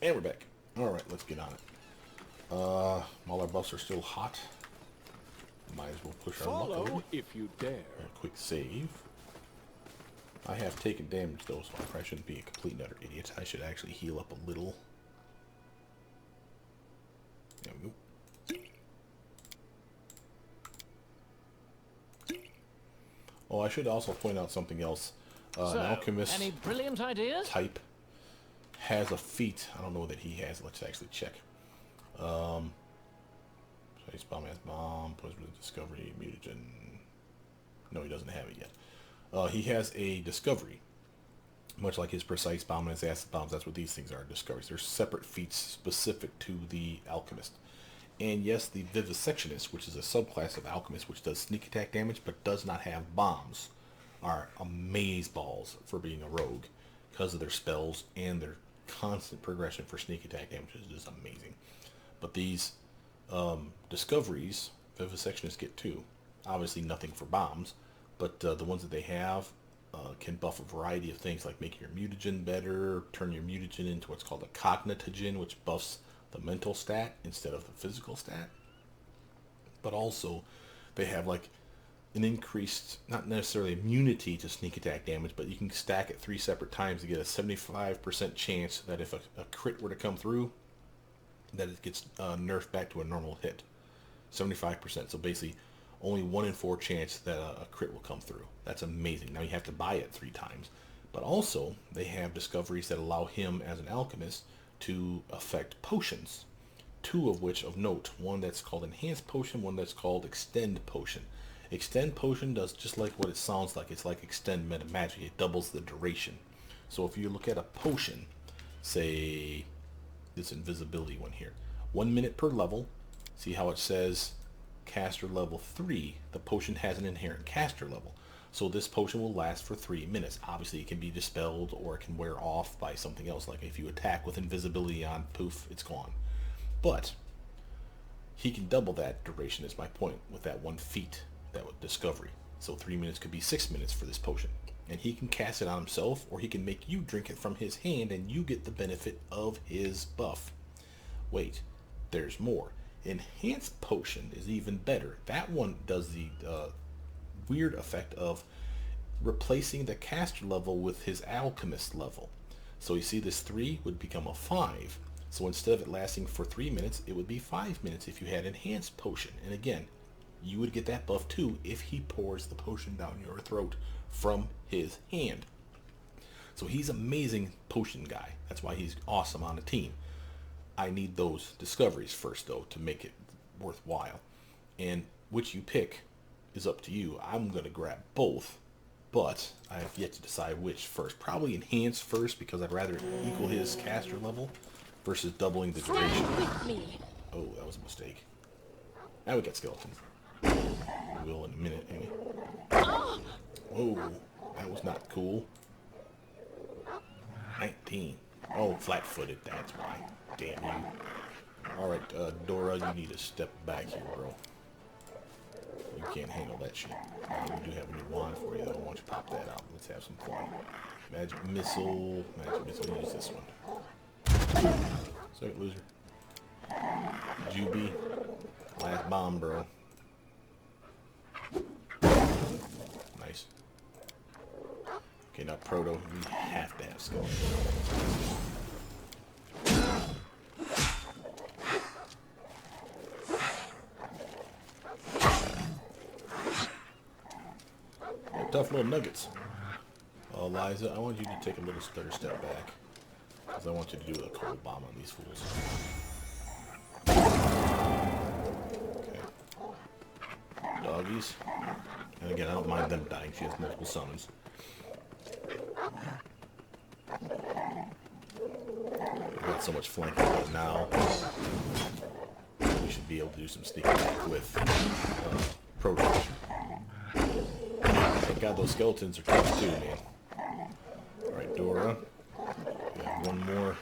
And we're back. Alright, let's get on it. While our buffs are still hot, might as well push our luck a little. If you dare. A quick save. I have taken damage though, so I probably shouldn't be a complete and utter idiot. I should actually heal up a little. There we go. Oh, I should also point out something else. An alchemist any brilliant ideas? type has a feat. I don't know that he has. Let's actually check. Space bomb has bomb. Poison discovery, mutagen. No, he doesn't have it yet. He has a discovery, much like his precise bomb and his acid bombs. That's what these things are, discoveries. They're separate feats specific to the alchemist. And yes, the vivisectionist, which is a subclass of alchemist, which does sneak attack damage but does not have bombs, are amazeballs for being a rogue because of their spells and their constant progression for sneak attack damage is just amazing. But these discoveries, vivisectionists get too. Obviously nothing for bombs, but the ones that they have can buff a variety of things, like making your mutagen better, turn your mutagen into what's called a cognitogen, which buffs the mental stat instead of the physical stat. But also they have like an increased, not necessarily immunity to sneak attack damage, but you can stack it 3 separate times to get a 75% chance that if a crit were to come through, that it gets nerfed back to a normal hit. 75%. So basically only 1 in 4 chance that a crit will come through. That's amazing. Now you have to buy it 3 times. But also they have discoveries that allow him as an alchemist to affect potions. 2 of which of note. One that's called Enhanced Potion, one that's called Extend Potion. Extend Potion does just like what it sounds like. It's like Extend Meta Magic. It doubles the duration. So if you look at a potion, say this invisibility one here, 1 minute per level. See how it says caster level 3? The potion has an inherent caster level. So this potion will last for 3 minutes. Obviously it can be dispelled or it can wear off by something else. Like if you attack with invisibility on, poof, it's gone. But he can double that duration is my point with that 1 feat, that discovery. So 3 minutes could be 6 minutes for this potion. And he can cast it on himself, or he can make you drink it from his hand and you get the benefit of his buff. Wait, there's more. Enhanced Potion is even better. That one does the weird effect of replacing the caster level with his alchemist level. So you see this 3 would become a 5. So instead of it lasting for 3 minutes, it would be 5 minutes if you had Enhanced Potion. And again, you would get that buff too if he pours the potion down your throat from his hand. So he's amazing potion guy. That's why he's awesome on the team. I need those discoveries first though to make it worthwhile. And which you pick is up to you. I'm going to grab both, but I have yet to decide which first. Probably Enhance first because I'd rather equal his caster level versus doubling the duration. Oh, that was a mistake. Now we got skeletons. We will in a minute, anyway. Whoa, that was not cool. 19. Oh, flat-footed, that's why. Damn you. Alright, Dorraj, you need to step back here, bro. You can't handle that shit. We do have a new wand for you, though. Why don't you pop that out? Let's have some fun. Magic Missile. Magic Missile. Use this one. Second loser. Juby. Last bomb, bro. Nice. Okay, now Proto. We have to have skill. Tough little nuggets. Liza, I want you to take a little stutter step back. Because I want you to do a cold bomb on these fools. Okay. Doggies. And again, I don't mind them dying. She has multiple summons. We've got so much flanking, but now we should be able to do some sneak attack with Protector. Thank God those skeletons are tough too, man. Alright, Dora. You have one more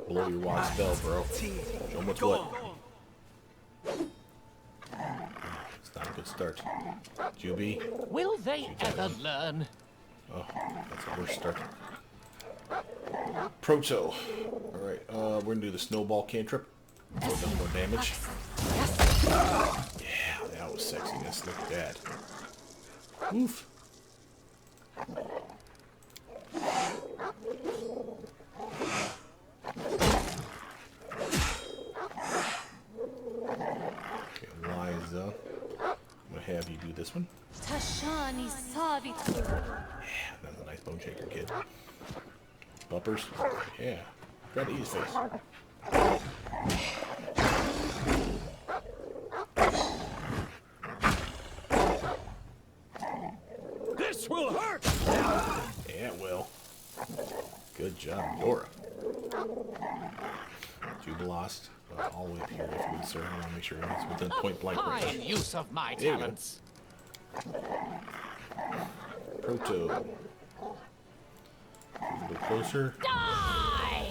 below your wide spell, bro. Show them what's what. It's not a good start. Juby. Will they ever learn? Oh, that's a worse start. Proto. Alright. we're gonna do the snowball cantrip. So it does more damage. Yeah, that was sexiness. Look at that. Oof. Okay, Liza. I'm gonna have you do this one. Tashani Savit. Yeah, that's a nice bone shaker, kid. Bumpers. Yeah. Try to eat his face. This will hurt! Yeah, it will. Good job, Dora. Jubilost. All the way up here, if you would, sir. I want to make sure it's within point blank range. Fine use of my There you go. talents. Proto. A little closer. Die!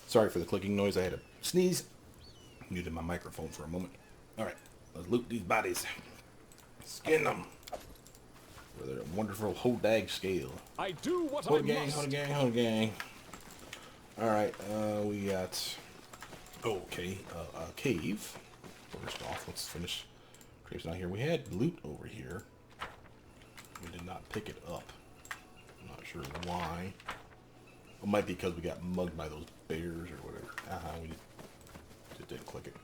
Sorry for the clicking noise. I had to sneeze. Muted my microphone for a moment. Alright, let's loot these bodies. Skin them. For their wonderful Hodag scale. I do what I Hold gang, must. hold gang, hold gang. Alright, we got... Okay, a cave. First off, let's finish. Cave's not here. We had loot over here. We did not pick it up. I'm not sure why. It might be because we got mugged by those bears or whatever. We just didn't click it.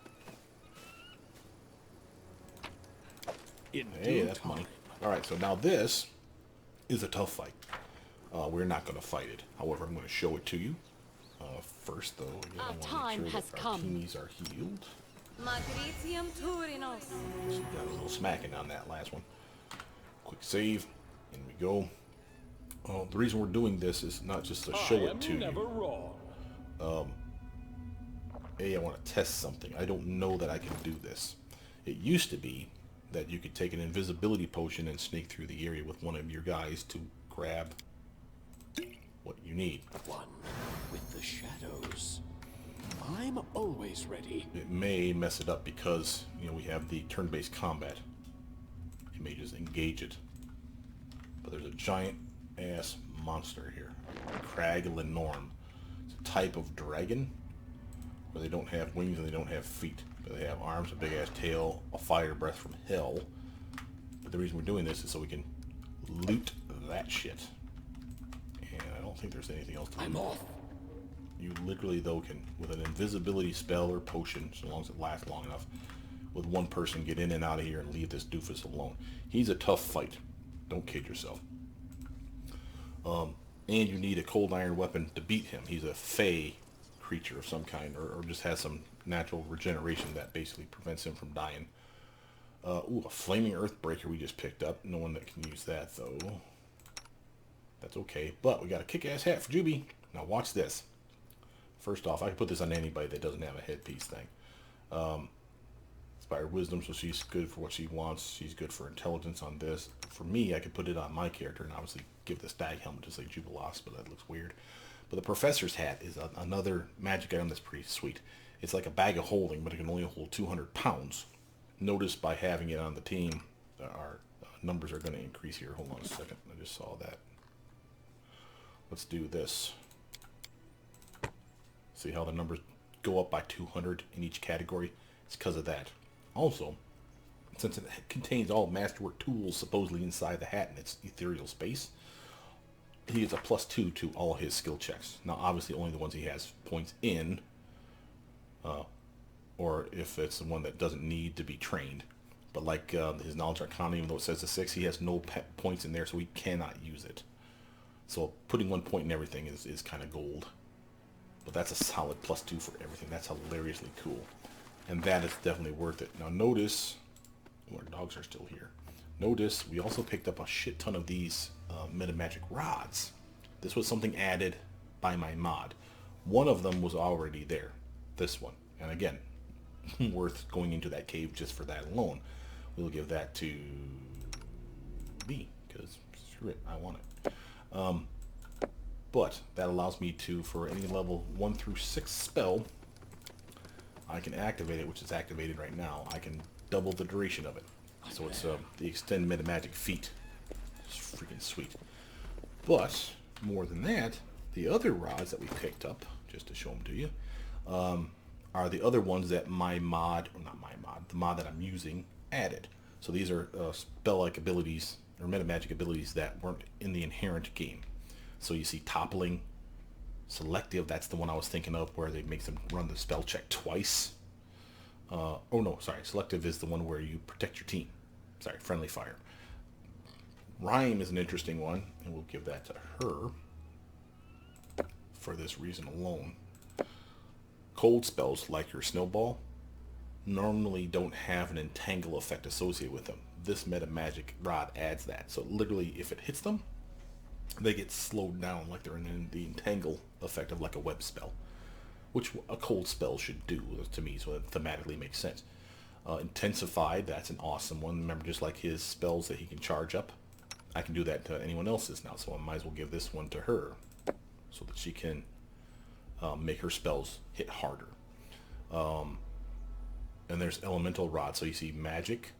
Hey, that's money. Alright, so now this is a tough fight. We're not going to fight it. However, I'm going to show it to you. First, though, again, I want to make sure that our teamies are healed. Magritium Turinos. So we got a little smacking on that last one. Quick save. In we go. The reason we're doing this is not just to show it to you. I want to test something. I don't know that I can do this. It used to be that you could take an invisibility potion and sneak through the area with one of your guys to grab what you need. One with the shadows. I'm always ready. It may mess it up because, you know, we have the turn-based combat. You may just engage it. But there's a giant-ass monster here. Crag Linnorm. It's a type of dragon where they don't have wings and they don't have feet. But they have arms, a big-ass tail, a fire breath from hell. But the reason we're doing this is so we can loot that shit. And I don't think there's anything else to loot. I'm off. You literally, though, can, with an invisibility spell or potion, so long as it lasts long enough, with one person, get in and out of here and leave this doofus alone. He's a tough fight. Don't kid yourself. And you need a cold iron weapon to beat him. He's a fey creature of some kind, or just has some natural regeneration that basically prevents him from dying. Ooh, a flaming earthbreaker we just picked up. No one that can use that, though. That's okay. But we got a kick-ass hat for Juby. Now watch this. First off, I can put this on anybody that doesn't have a headpiece thing. Inspired wisdom, so she's good for what she wants. She's good for intelligence on this. For me, I could put it on my character and obviously give the stag helmet to say Jubilost, but that looks weird. But the professor's hat is another magic item that's pretty sweet. It's like a bag of holding, but it can only hold 200 pounds. Notice by having it on the team, our numbers are going to increase here. Hold on a second. I just saw that. Let's do this. See how the numbers go up by 200 in each category? It's because of that. Also, since it contains all masterwork tools supposedly inside the hat in its ethereal space, he gets a +2 to all his skill checks. Now, obviously, only the ones he has points in, or if it's the one that doesn't need to be trained. But like his knowledge arcana, even though it says a 6, he has no points in there, so he cannot use it. So putting 1 point in everything is kind of gold. But that's a solid +2 for everything. That's hilariously cool. And that is definitely worth it. Now notice, our dogs are still here. Notice we also picked up a shit ton of these meta magic rods. This was something added by my mod. One of them was already there. This one. And again, worth going into that cave just for that alone. We'll give that to B, because screw it, I want it. But that allows me to, for any level 1 through 6 spell, I can activate it, which is activated right now. I can double the duration of it. So it's the extend meta magic feat. It's freaking sweet. But more than that, the other rods that we picked up, just to show them to you, are the other ones that my mod, or not my mod, the mod that I'm using added. So these are spell-like abilities or meta magic abilities that weren't in the inherent game. So you see toppling, selective, that's the one I was thinking of where they make them run the spell check twice. Oh no, sorry, selective is the one where you protect your team. Sorry, friendly fire. Rhyme is an interesting one, and we'll give that to her for this reason alone. Cold spells, like your snowball, normally don't have an entangle effect associated with them. This meta magic rod adds that. So literally, if it hits them, they get slowed down like they're in the entangle effect of like a web spell, which a cold spell should do to me, so it thematically makes sense. Intensified, that's an awesome one. Remember, just like his spells that he can charge up, I can do that to anyone else's now, so I might as well give this one to her so that she can make her spells hit harder. And there's elemental rods, so you see magic,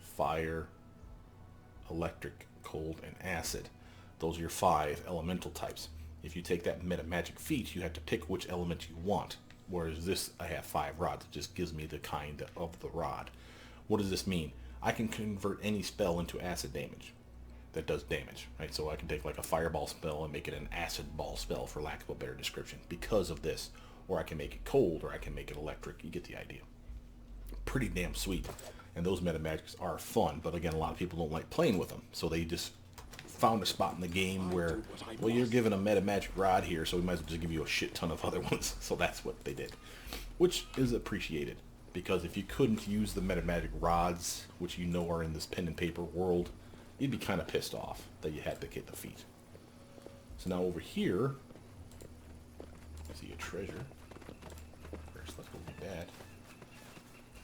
fire, electric, cold, and acid. Those are your 5 elemental types. If you take that meta magic feat, you have to pick which element you want. Whereas this, I have 5 rods. It just gives me the kind of the rod. What does this mean? I can convert any spell into acid damage that does damage, right? So I can take like a fireball spell and make it an acid ball spell, for lack of a better description, because of this. Or I can make it cold, or I can make it electric. You get the idea. Pretty damn sweet. And those meta magics are fun, but again, a lot of people don't like playing with them. So they just found a spot in the game where, well, you're given a meta magic rod here, so we might as well just give you a shit ton of other ones. So that's what they did, which is appreciated, because if you couldn't use the meta magic rods, which you know are in this pen and paper world, you'd be kind of pissed off that you had to get the feat. So now over here, I see a treasure. First, let's go get that.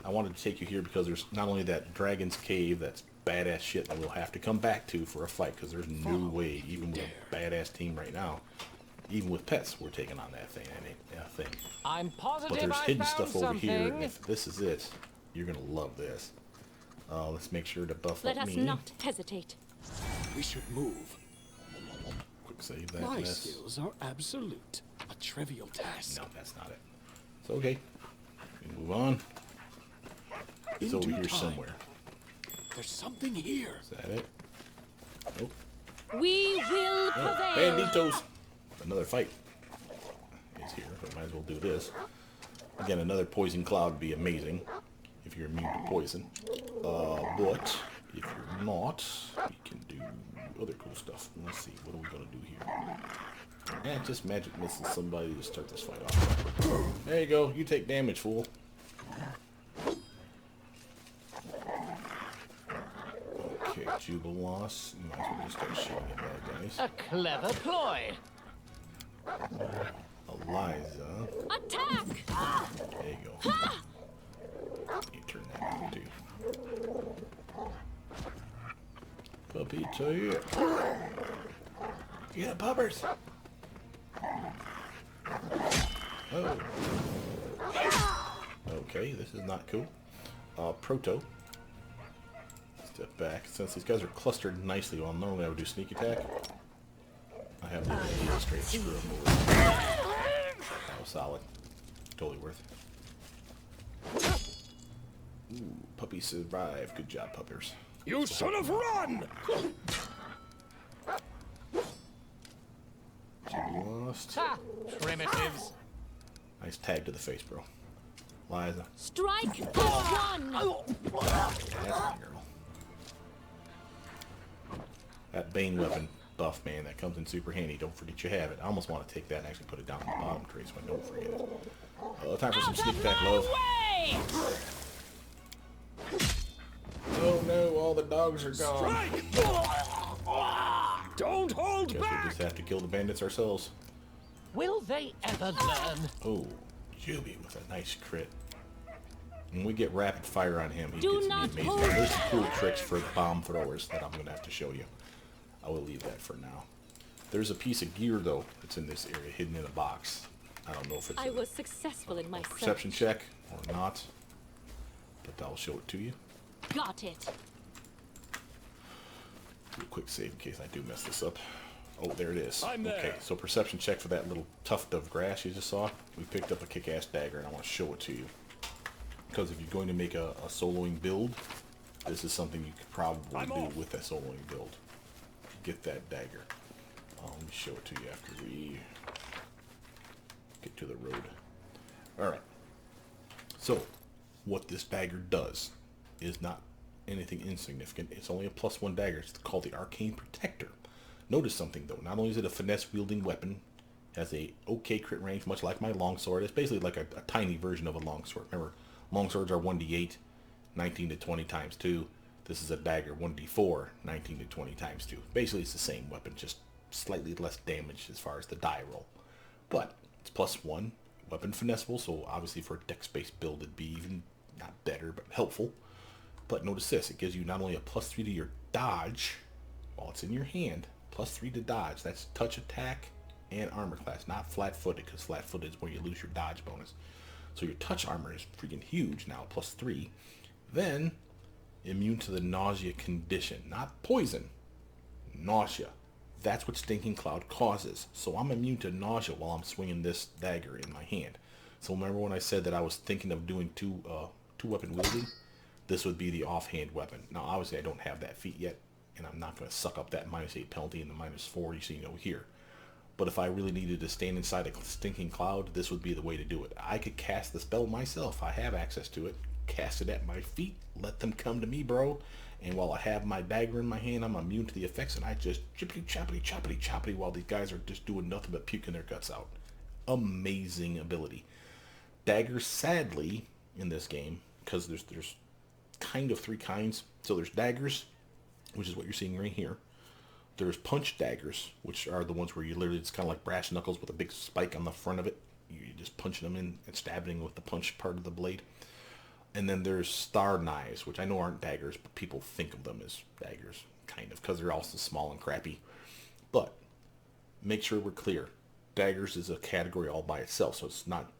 I wanted to take you here because there's not only that dragon's cave, that's badass shit that we'll have to come back to for a fight, because there's no way, even with a badass team right now, even with pets, we're taking on that thing. I'm positive. But there's I hidden found stuff over something. here, and if this is it, you're gonna love this. Let's make sure to buff Let up us me. not hesitate. We should move. Quick save that My mess. skills are absolute. A trivial task. No, that's not it. It's okay. We move on. It's In over due here time. somewhere. There's something here. Is that it? Nope. We will Oh, prevail. banditos! Another fight is here, so I might as well do this. Again, another poison cloud would be amazing if you're immune to poison. But if you're not, we can do other cool stuff. Let's see, what are we gonna do here? Eh, just magic misses somebody to start this fight off. There you go, you take damage, fool. Okay, Jubiloss. You might as well just start shooting at bad guys. A clever ploy. Eliza. Attack! There you go. You turn that on too. Puppy to you. Get puppers. Oh. Okay, this is not cool. Proto. Step back. Since these guys are clustered nicely, well, normally I would do sneak attack. I have the idea straight screw them over. That was solid. Totally worth it. Ooh, puppy survived. Good job, puppers. You should have run. She lost. Ha! Primitives. Nice tag to the face, bro. Liza. Strike as one! That's my girl. That Bane weapon buff, man, that comes in super handy. Don't forget you have it. I almost want to take that and actually put it down in the bottom tray so I don't forget it. Time for some sneak attack, love. Way! Oh no, all the dogs are gone. Strike! Don't hold Guess we back. just have to kill the bandits ourselves. Will they ever learn? Oh, Juby with a nice crit. When we get rapid fire on him, he Do gets to not be amazing. hold There's some cool tricks for the bomb throwers that I'm going to have to show you. I will leave that for now. There's a piece of gear, though, that's in this area, hidden in a box. I don't know if it's I a was successful in my perception check or not, but I'll show it to you. Got it. quick save in case I do mess this up. Oh, there it is. I'm there. Okay, so perception check for that little tuft of grass you just saw. We picked up a kick-ass dagger, and I want to show it to you. Because if you're going to make a soloing build, this is something you could probably do with a soloing build. Get that dagger. Let me show it to you after we get to the road. Alright. So, what this dagger does is not anything insignificant. It's only a +1 dagger. It's called the Arcane Protector. Notice something though. Not only is it a finesse wielding weapon, has a okay crit range, much like my longsword. It's basically like a tiny version of a longsword. Remember, longswords are 1d8, 19 to 20 times 2. This is a dagger, 1d4, 19 to 20 times 2. Basically, it's the same weapon, just slightly less damage as far as the die roll. But it's +1, weapon finessable, so obviously for a dex-based build, it'd be even not better, but helpful. But notice this, it gives you not only a +3 to your dodge while it's in your hand, +3 to dodge. That's touch attack and armor class, not flat-footed, because flat-footed is where you lose your dodge bonus. So your touch armor is freaking huge now, +3. Then, immune to the nausea condition, not poison, nausea. That's what Stinking Cloud causes. So I'm immune to nausea while I'm swinging this dagger in my hand. So remember when I said that I was thinking of doing two weapon wielding? This would be the offhand weapon. Now obviously I don't have that feat yet, and I'm not going to suck up that -8 penalty and the -4 you see over here. But if I really needed to stand inside a Stinking Cloud, this would be the way to do it. I could cast the spell myself. I have access to it. Cast it at my feet. Let them come to me, bro. And while I have my dagger in my hand, I'm immune to the effects, and I just chippity choppity choppity choppity while these guys are just doing nothing but puking their guts out. Amazing ability. Daggers, sadly, in this game, because there's kind of 3 kinds. So there's daggers, which is what you're seeing right here. There's punch daggers, which are the ones where you literally, it's kind of like brass knuckles with a big spike on the front of it. You're just punching them in and stabbing with the punch part of the blade. And then there's star knives, which I know aren't daggers, but people think of them as daggers, kind of, because they're also small and crappy. But make sure we're clear. Daggers is a category all by itself, so it's not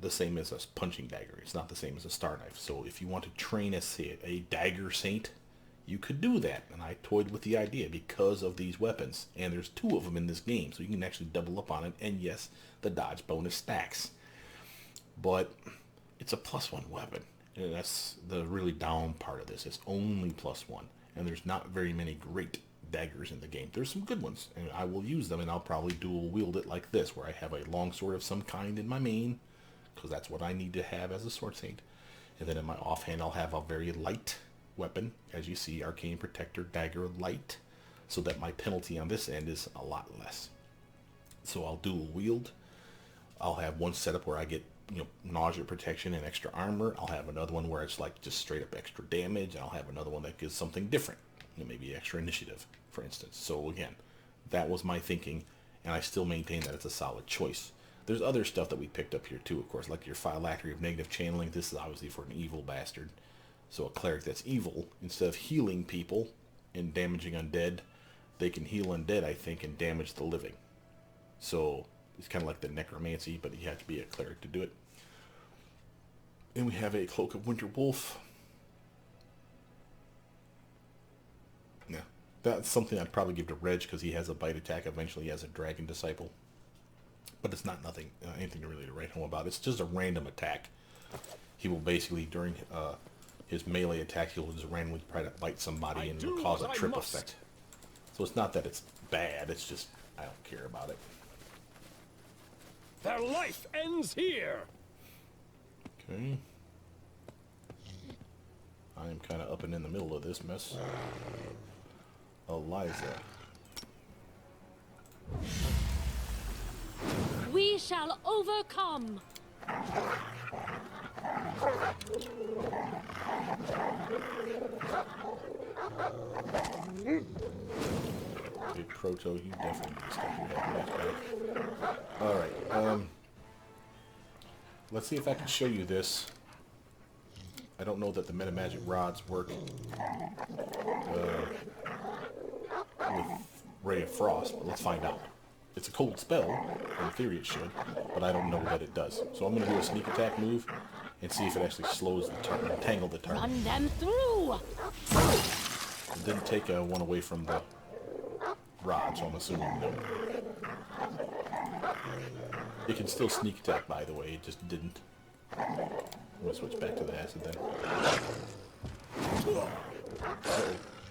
the same as a punching dagger. It's not the same as a star knife. So if you want to train as a dagger saint, you could do that. And I toyed with the idea because of these weapons. And there's 2 of them in this game, so you can actually double up on it. And yes, the dodge bonus stacks. But it's a +1 weapon. And that's the really down part of this. It's only +1. And there's not very many great daggers in the game. There's some good ones, and I will use them, and I'll probably dual wield it like this, where I have a longsword of some kind in my main, because that's what I need to have as a sword saint. And then in my offhand, I'll have a very light weapon, as you see, Arcane Protector Dagger Light, so that my penalty on this end is a lot less. So I'll dual wield. I'll have one setup where I get, nausea protection and extra armor. I'll have another one where it's like just straight up extra damage. And I'll have another one that gives something different, maybe extra initiative, for instance. So again, that was my thinking, and I still maintain that it's a solid choice. There's other stuff that we picked up here too, of course, like your phylactery of negative channeling. This is obviously for an evil bastard. So a cleric that's evil, instead of healing people and damaging undead, they can heal undead, I think, and damage the living. So it's kind of like the necromancy, but you have to be a cleric to do it. And we have a Cloak of Winter Wolf. Yeah, that's something I'd probably give to Reg, because he has a bite attack. Eventually he has a Dragon Disciple. But it's not anything to really write home about. It's just a random attack. He will basically, during his melee attack, he'll just randomly try to bite somebody and it'll cause a trip effect. So it's not that it's bad, it's just, I don't care about it. Their life ends here. Okay. I am kind of up and in the middle of this mess. Eliza. We shall overcome. Big Proto, you definitely need to step your head back. Alright, let's see if I can show you this. I don't know that the metamagic rods work with Ray of Frost, but let's find out. It's a cold spell, in theory it should, but I don't know that it does. So I'm going to do a sneak attack move and see if it actually slows the target, entangle the target. Run them through. It didn't take one away from the rod, so I'm assuming no. It can still sneak attack, by the way. It just didn't. I'm gonna switch back to the acid then. Uh-oh,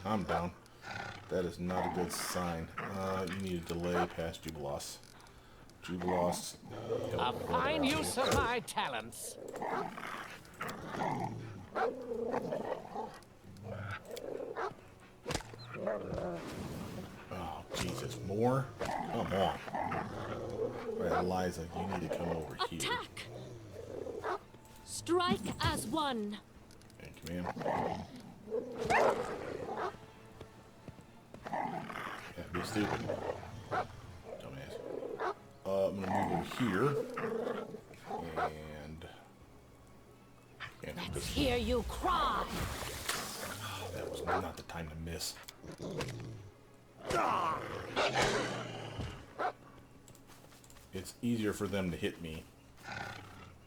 I'm down. That is not a good sign. You need to delay past Jubilos. Jubilos. A fine use of my talents. Oh, Jesus. More? Come on. Alright, Eliza, you need to come over here. Attack! Strike as one. Thank you, ma'am. Can't be stupid. Dumbass. I'm gonna move over here. And... Let's hear you cry. That was not the time to miss. It's easier for them to hit me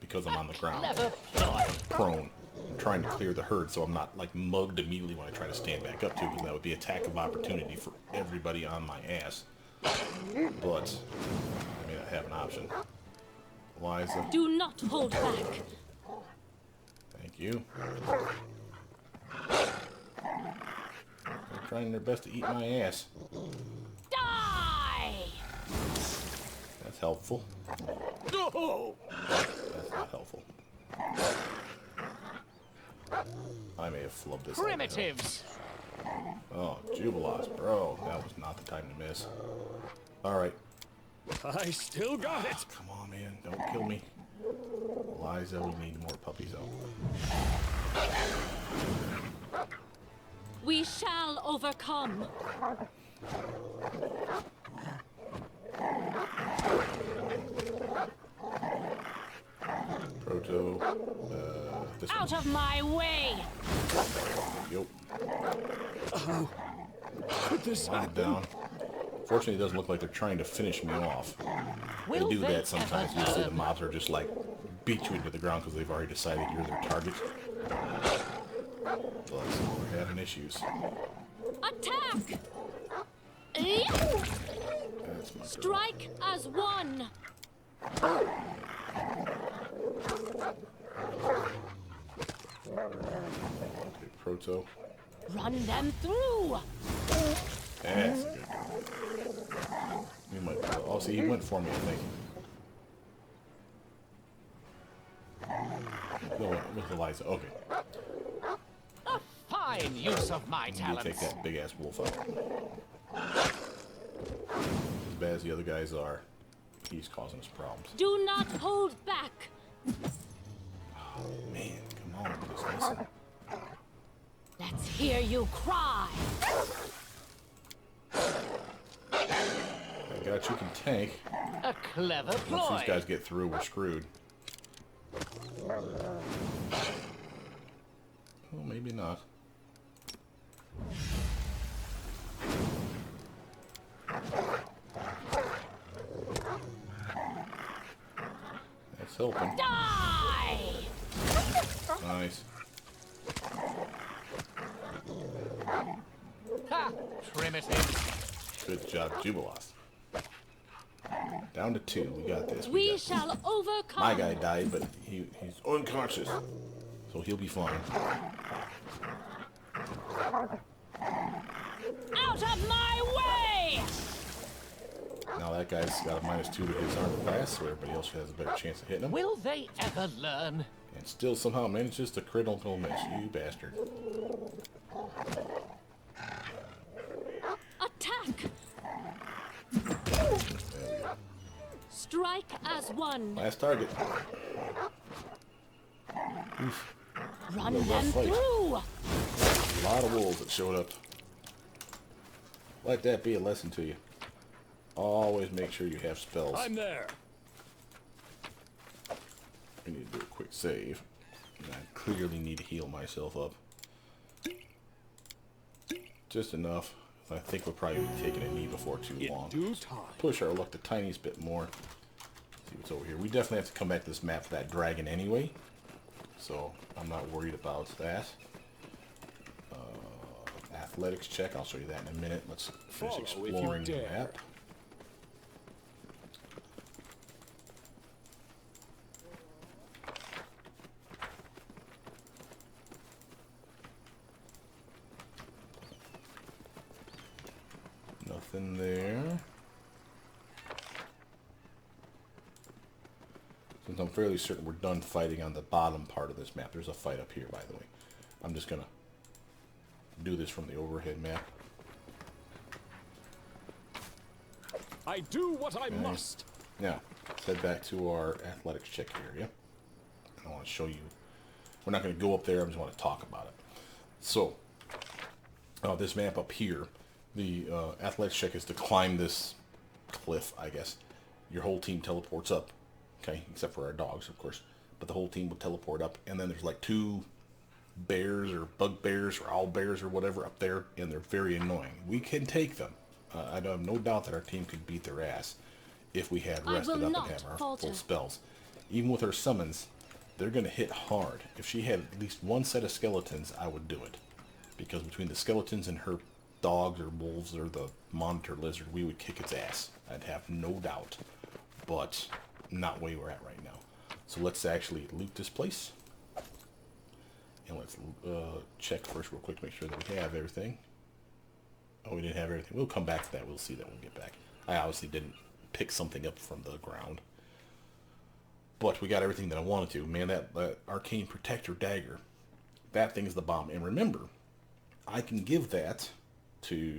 because I'm on the ground. Prone. I'm trying to clear the herd so I'm not like mugged immediately when I try to stand back up too, because that would be attack of opportunity for everybody on my ass. But I may not have an option. Eliza. Do not hold back. Thank you. They're trying their best to eat my ass. Die! That's helpful. No! That's not helpful. I may have flubbed this. Primitives! Oh, Jubilos, bro. That was not the time to miss. Alright. I still got it! Come on, man. Don't kill me. Eliza, we need more puppies out. We shall overcome. Proto. This Out one. of my way! Yup. Could this I'm happen? down. Fortunately, it doesn't look like they're trying to finish me off. They Will do they that sometimes. ever You see the learn? mobs are just like beat you into the ground because they've already decided you're their target. But we're having issues. Attack! That's my girl. Strike as one. Okay, Proto. Run them through. That's a good girl. We might. Oh, see, he went for me, I think. Go with Eliza. Okay. Fine use of my You need to talents. take that big ass wolf out. As bad as the other guys are, he's causing us problems. Do not hold back. Man, come on, just listen. Let's hear you cry. I got you can tank. A clever Once ploy. these guys get through, we're screwed. Well, maybe not. That's helping. Die! Nice. Ha! Primitive. Good job, Jubilos. Down to 2. We got this. We got shall this. overcome. My guy died, but he's unconscious. So he'll be fine. Out of my way! Now that guy's got a -2 to his armor class, so everybody else has a better chance of hitting him. Will they ever learn? And still somehow manages to critical miss. You bastard. Attack! There we go. Strike as one. Last target. Oof. Run Rough them fight. through. A lot of wolves that showed up. Let that be a lesson to you. Always make sure you have spells. I'm there. I need to do a quick save. And I clearly need to heal myself up. Just enough. I think we'll probably be taking a knee before too In long. due time. Push our luck the tiniest bit more. See what's over here. We definitely have to come back to this map for that dragon anyway. So I'm not worried about that. athletics check. I'll show you that in a minute. Let's finish Follow if you exploring the dare. map. Nothing there. Since I'm fairly certain we're done fighting on the bottom part of this map. There's a fight up here, by the way. I'm just gonna do this from the overhead map. I do what I must. Now, let's head back to our athletics check area. I want to show you. We're not going to go up there. I just want to talk about it. So, this map up here, the athletics check is to climb this cliff, I guess. Your whole team teleports up, okay, except for our dogs, of course. But the whole team will teleport up, and then there's like 2 bears or bugbears or owlbears or whatever up there, and they're very annoying. We can take them. I have no doubt that our team could beat their ass if we had rested up and have our full spells. Even with her summons, they're going to hit hard. If she had at least one set of skeletons, I would do it. Because between the skeletons and her dogs or wolves or the monitor lizard, we would kick its ass. I'd have no doubt. But not where we're at right now. So let's actually loot this place. And let's check first real quick to make sure that we have everything. Oh, we didn't have everything. We'll come back to that. We'll see that when we get back. I obviously didn't pick something up from the ground. But we got everything that I wanted to. Man, that Arcane Protector dagger, that thing is the bomb. And remember, I can give that to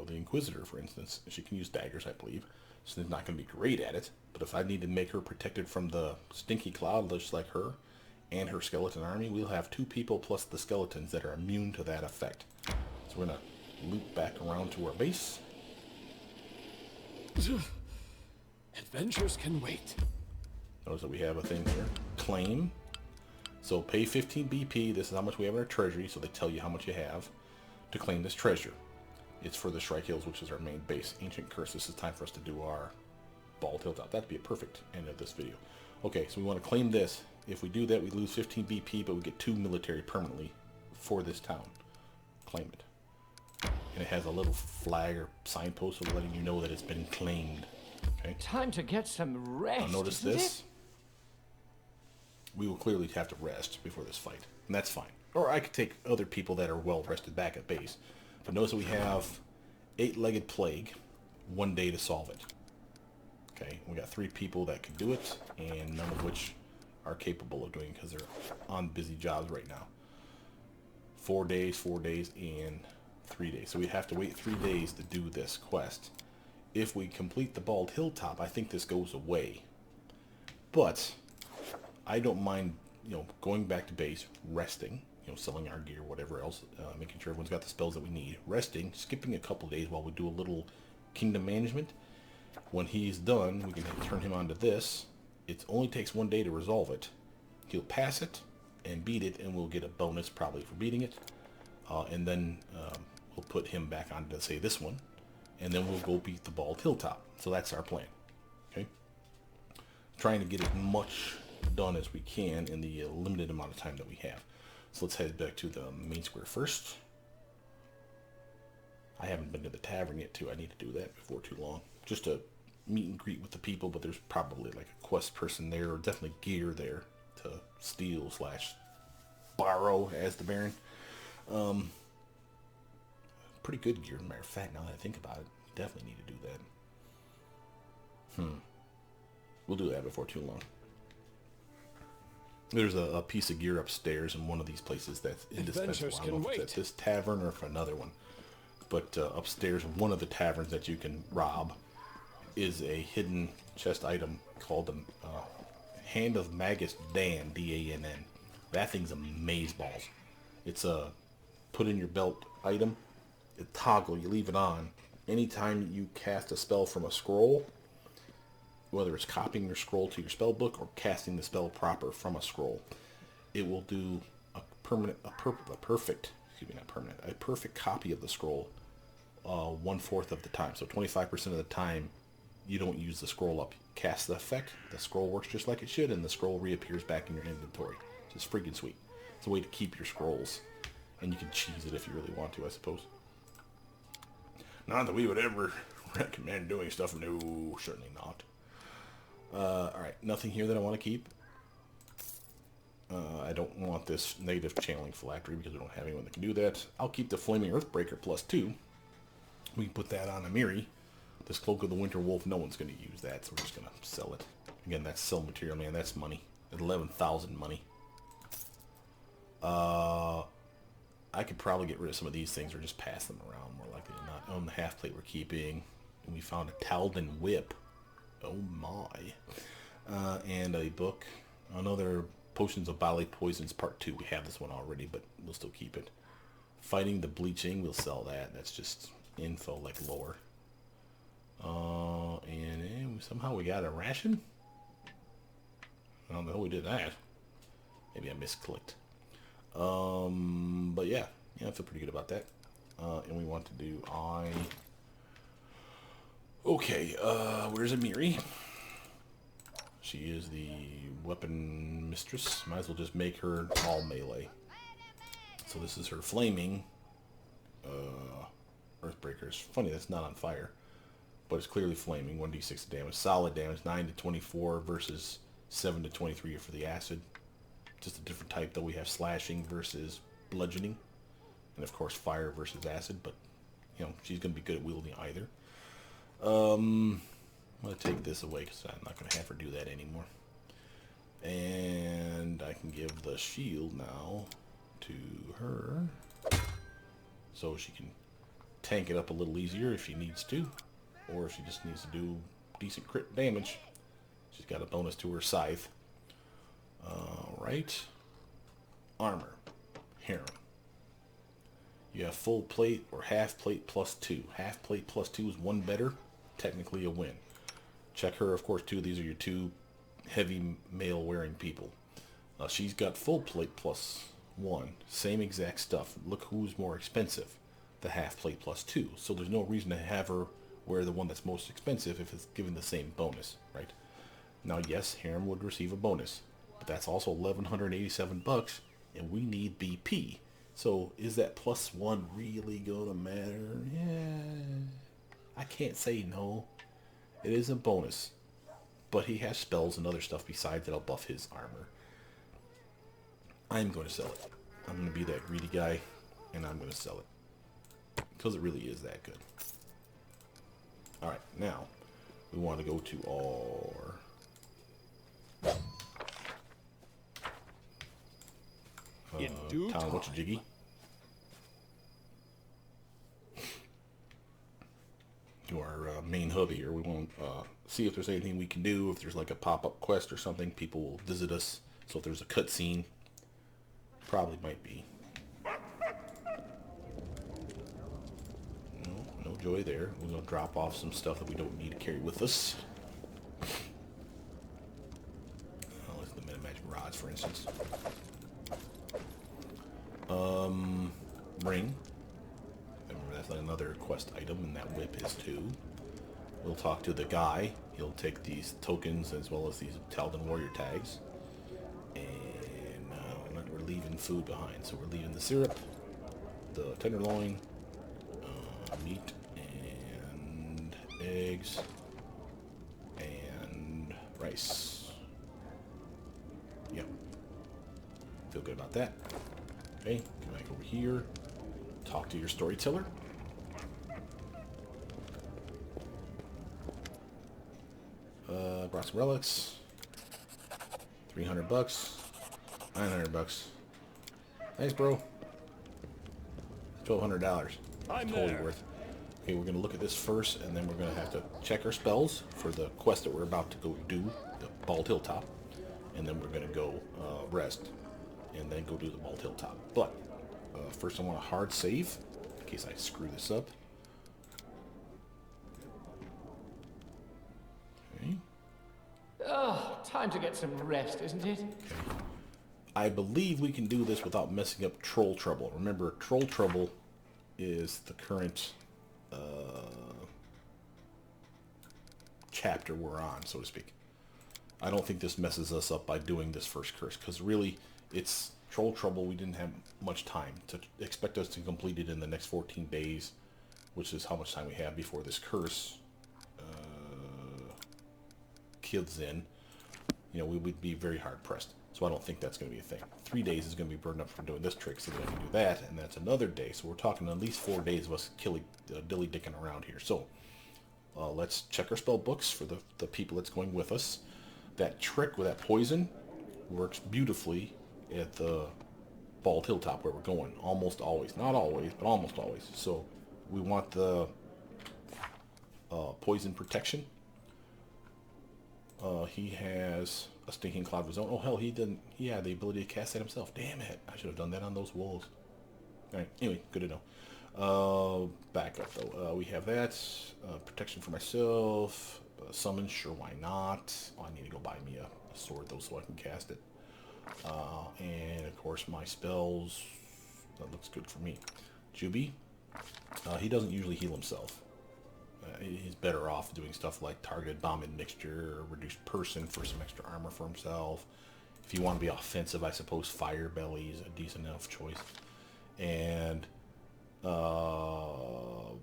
the Inquisitor, for instance. She can use daggers, I believe. She's not going to be great at it. But if I need to make her protected from the stinky cloud, just like her, and her skeleton army, we'll have 2 people plus the skeletons that are immune to that effect. So we're going to loop back around to our base. Adventures can wait. Notice that we have a thing here. Claim. So pay 15 BP. This is how much we have in our treasury, so they tell you how much you have to claim this treasure. It's for the Shrike Hills, which is our main base. Ancient Curse. This is time for us to do our Bald Hilltop. That'd be a perfect end of this video. Okay, so we want to claim this. If we do that, we lose 15 BP, but we get 2 military permanently for this town. Claim it. And it has a little flag or signpost of letting you know that it's been claimed. Okay. Time to get some rest. Now notice isn't this. We will clearly have to rest before this fight, and that's fine. Or I could take other people that are well rested back at base. But notice that we have 8-legged plague, 1 day to solve it. Okay, we got 3 people that can do it, and none of which are capable of doing it because they're on busy jobs right now. 4 days, and 3 days. So we have to wait 3 days to do this quest. If we complete the Bald Hilltop, I think this goes away. But I don't mind, going back to base, resting, selling our gear, whatever else, making sure everyone's got the spells that we need, resting, skipping a couple days while we do a little kingdom management. When he's done, we can turn him onto this. It only takes 1 day to resolve it. He'll pass it and beat it, and we'll get a bonus probably for beating it. And then we'll put him back onto, say, this one. And then we'll go beat the Bald Hilltop. So that's our plan. Okay? Trying to get as much done as we can in the limited amount of time that we have. So let's head back to the main square first. I haven't been to the tavern yet, too. I need to do that before too long. Just to meet and greet with the people, but there's probably like a quest person there, or definitely gear there to steal / borrow as the Baron. Pretty good gear, as a matter of fact, now that I think about it. Definitely need to do that. We'll do that before too long. There's a piece of gear upstairs in one of these places that's indispensable. I don't know if it's at this tavern or if another one. But upstairs in one of the taverns that you can rob is a hidden chest item called the Hand of Magus Dan, D-A-N-N. That thing's amazeballs. It's a put in your belt item. It toggle, you leave it on. Anytime you cast a spell from a scroll, whether it's copying your scroll to your spell book or casting the spell proper from a scroll, it will do a perfect copy of the scroll 1/4 of the time. So 25% of the time you don't use the scroll up. You cast the effect, the scroll works just like it should, and the scroll reappears back in your inventory. It's freaking sweet. It's a way to keep your scrolls And you can cheese it if you really want to, I suppose. Not that we would ever recommend doing stuff. No, certainly not. Alright, nothing here that I want to keep. I don't want this native channeling phylactery because we don't have anyone that can do that. I'll keep the Flaming Earthbreaker +2. We can put that on Amiri. This Cloak of the Winter Wolf, no one's going to use that, so we're just going to sell it. Again, that's sell material, man. That's money. 11,000 money. I could probably get rid of some of these things or just pass them around, more likely than not. On the half plate we're keeping. And we found a Taldan Whip. Oh my. And a book. Another Potions of Bodily Poisons Part 2. We have this one already, but we'll still keep it. Fighting the Bleaching, we'll sell that. That's just info like lore. And somehow we got a ration? I don't know how we did that. Maybe I misclicked. But yeah, I feel pretty good about that. And we want to do Okay, where's Amiri? She is the weapon mistress. Might as well just make her all melee. So this is her flaming Earthbreaker. It's funny that's not on fire, but it's clearly flaming. 1d6 damage, solid damage, 9 to 24 versus 7 to 23 for the acid. Just a different type, though. We have slashing versus bludgeoning, and of course fire versus acid. But she's gonna be good at wielding either. I'm gonna take this away because I'm not gonna have her do that anymore. And I can give the shield now to her, so she can tank it up a little easier if she needs to, or if she just needs to do decent crit damage. She's got a bonus to her scythe. Right. Armor. Harem. You have full plate or half plate +2. Half plate +2 is one better. Technically a win. Check her, of course, too. These are your two heavy male wearing people. She's got full plate +1. Same exact stuff. Look who's more expensive. The half plate +2. So there's no reason to have her wear the one that's most expensive if it's given the same bonus, right? Now, yes, Harem would receive a bonus, but that's also $1,187, and we need BP. So is that +1 really gonna matter? Yeah, I can't say no. It is a bonus, but he has spells and other stuff besides that'll buff his armor. I'm going to sell it. I'm going to be that greedy guy, and I'm going to sell it because it really is that good. All right, now we want to go to our town. What's your jiggy? To our main hub here. We want to see if there's anything we can do. If there's like a pop-up quest or something, people will visit us. So if there's a cutscene, probably might be. No joy there. We're going to drop off some stuff that we don't need to carry with us. Let's the magic rods, for instance. Ring. Remember, that's another quest item, and that whip is too. We'll talk to the guy. He'll take these tokens as well as these Taldan warrior tags. And we're leaving food behind. So we're leaving the syrup, the tenderloin, meat, and eggs, and rice. Yep. Feel good about that. Okay, come back over here. Talk to your storyteller. Brought some relics. $300. $900. Thanks, bro. $1,200. I'm totally there. worth. Okay, we're gonna look at this first, and then we're gonna have to check our spells for the quest that we're about to go do, the Bald Hilltop, and then we're gonna go rest, and then go do the Bald Hilltop. But first, I want a hard save in case I screw this up. Okay. Oh, time to get some rest, isn't it? I believe we can do this without messing up Troll Trouble. Remember, Troll Trouble is the current chapter we're on, so to speak. I don't think this messes us up by doing this first curse, because really, it's Troll Trouble, we didn't have much time to expect us to complete it in the next 14 days, which is how much time we have before this curse kills in. You know, we would be very hard pressed. So I don't think that's going to be a thing. 3 days is going to be burned up from doing this trick, so then I can do that, and that's another day. So we're talking at least 4 days of us dilly-dicking around here. So let's check our spell books for the people that's going with us. That trick with that poison works beautifully at the Bald Hilltop where we're going. Almost always. Not always, but almost always. So we want the poison protection. He has a stinking cloud of his own. Oh hell, he didn't. He had the ability to cast that himself. Damn it! I should have done that on those wolves. All right. Anyway, good to know. Back up though. We have that protection for myself. Summon, sure, why not? Oh, I need to go buy me a sword though, so I can cast it. And of course, my spells. That looks good for me. Juby. He doesn't usually heal himself. He's better off doing stuff like targeted bomb and mixture, or reduced person for some extra armor for himself. If you want to be offensive, I suppose Fire Belly is a decent enough choice. And Barkfield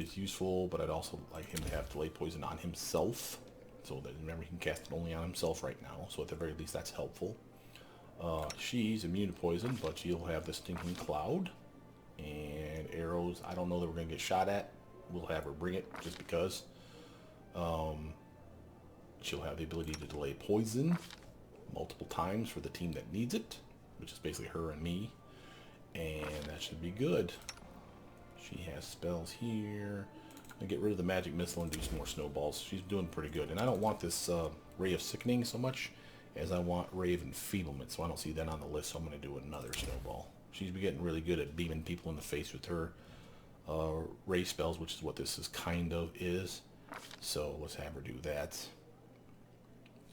is useful, but I'd also like him to have delay poison on himself. So that, remember, he can cast it only on himself right now. So at the very least, that's helpful. She's immune to poison, but she'll have the stinking cloud. And arrows, I don't know that we're going to get shot at. We'll have her bring it just because. She'll have the ability to delay poison multiple times for the team that needs it, which is basically her and me. And that should be good. She has spells here. I'll get rid of the magic missile and do some more snowballs. She's doing pretty good. And I don't want this Ray of Sickening so much as I want Ray of Enfeeblement, so I don't see that on the list, so I'm going to do another snowball. She's been getting really good at beaming people in the face with her ray spells, which is what this is kind of is. So let's have her do that.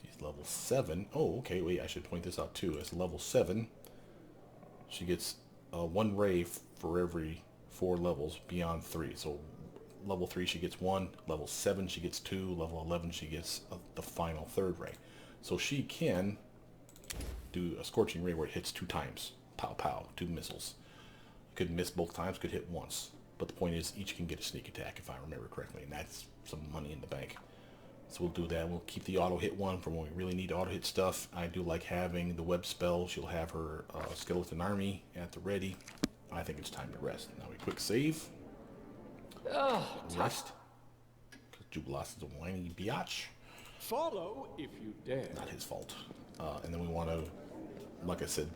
She's level 7. Oh, okay, wait, I should point this out too. As level 7, she gets 1 ray for every 4 levels beyond 3. So level 3 she gets 1, level 7 she gets 2, level 11 she gets the final 3rd ray. So she can do a Scorching Ray where it hits 2 times. Pow pow, 2 missiles. Could miss both times, could hit once. But the point is, each can get a sneak attack, if I remember correctly, and that's some money in the bank. So we'll do that. We'll keep the auto hit one for when we really need auto hit stuff. I do like having the web spell. She'll have her skeleton army at the ready. I think it's time to rest. Now we quick save. Rest. Because Jubilas is a whiny biatch. Follow if you dare. Not his fault. And then we want to, like I said,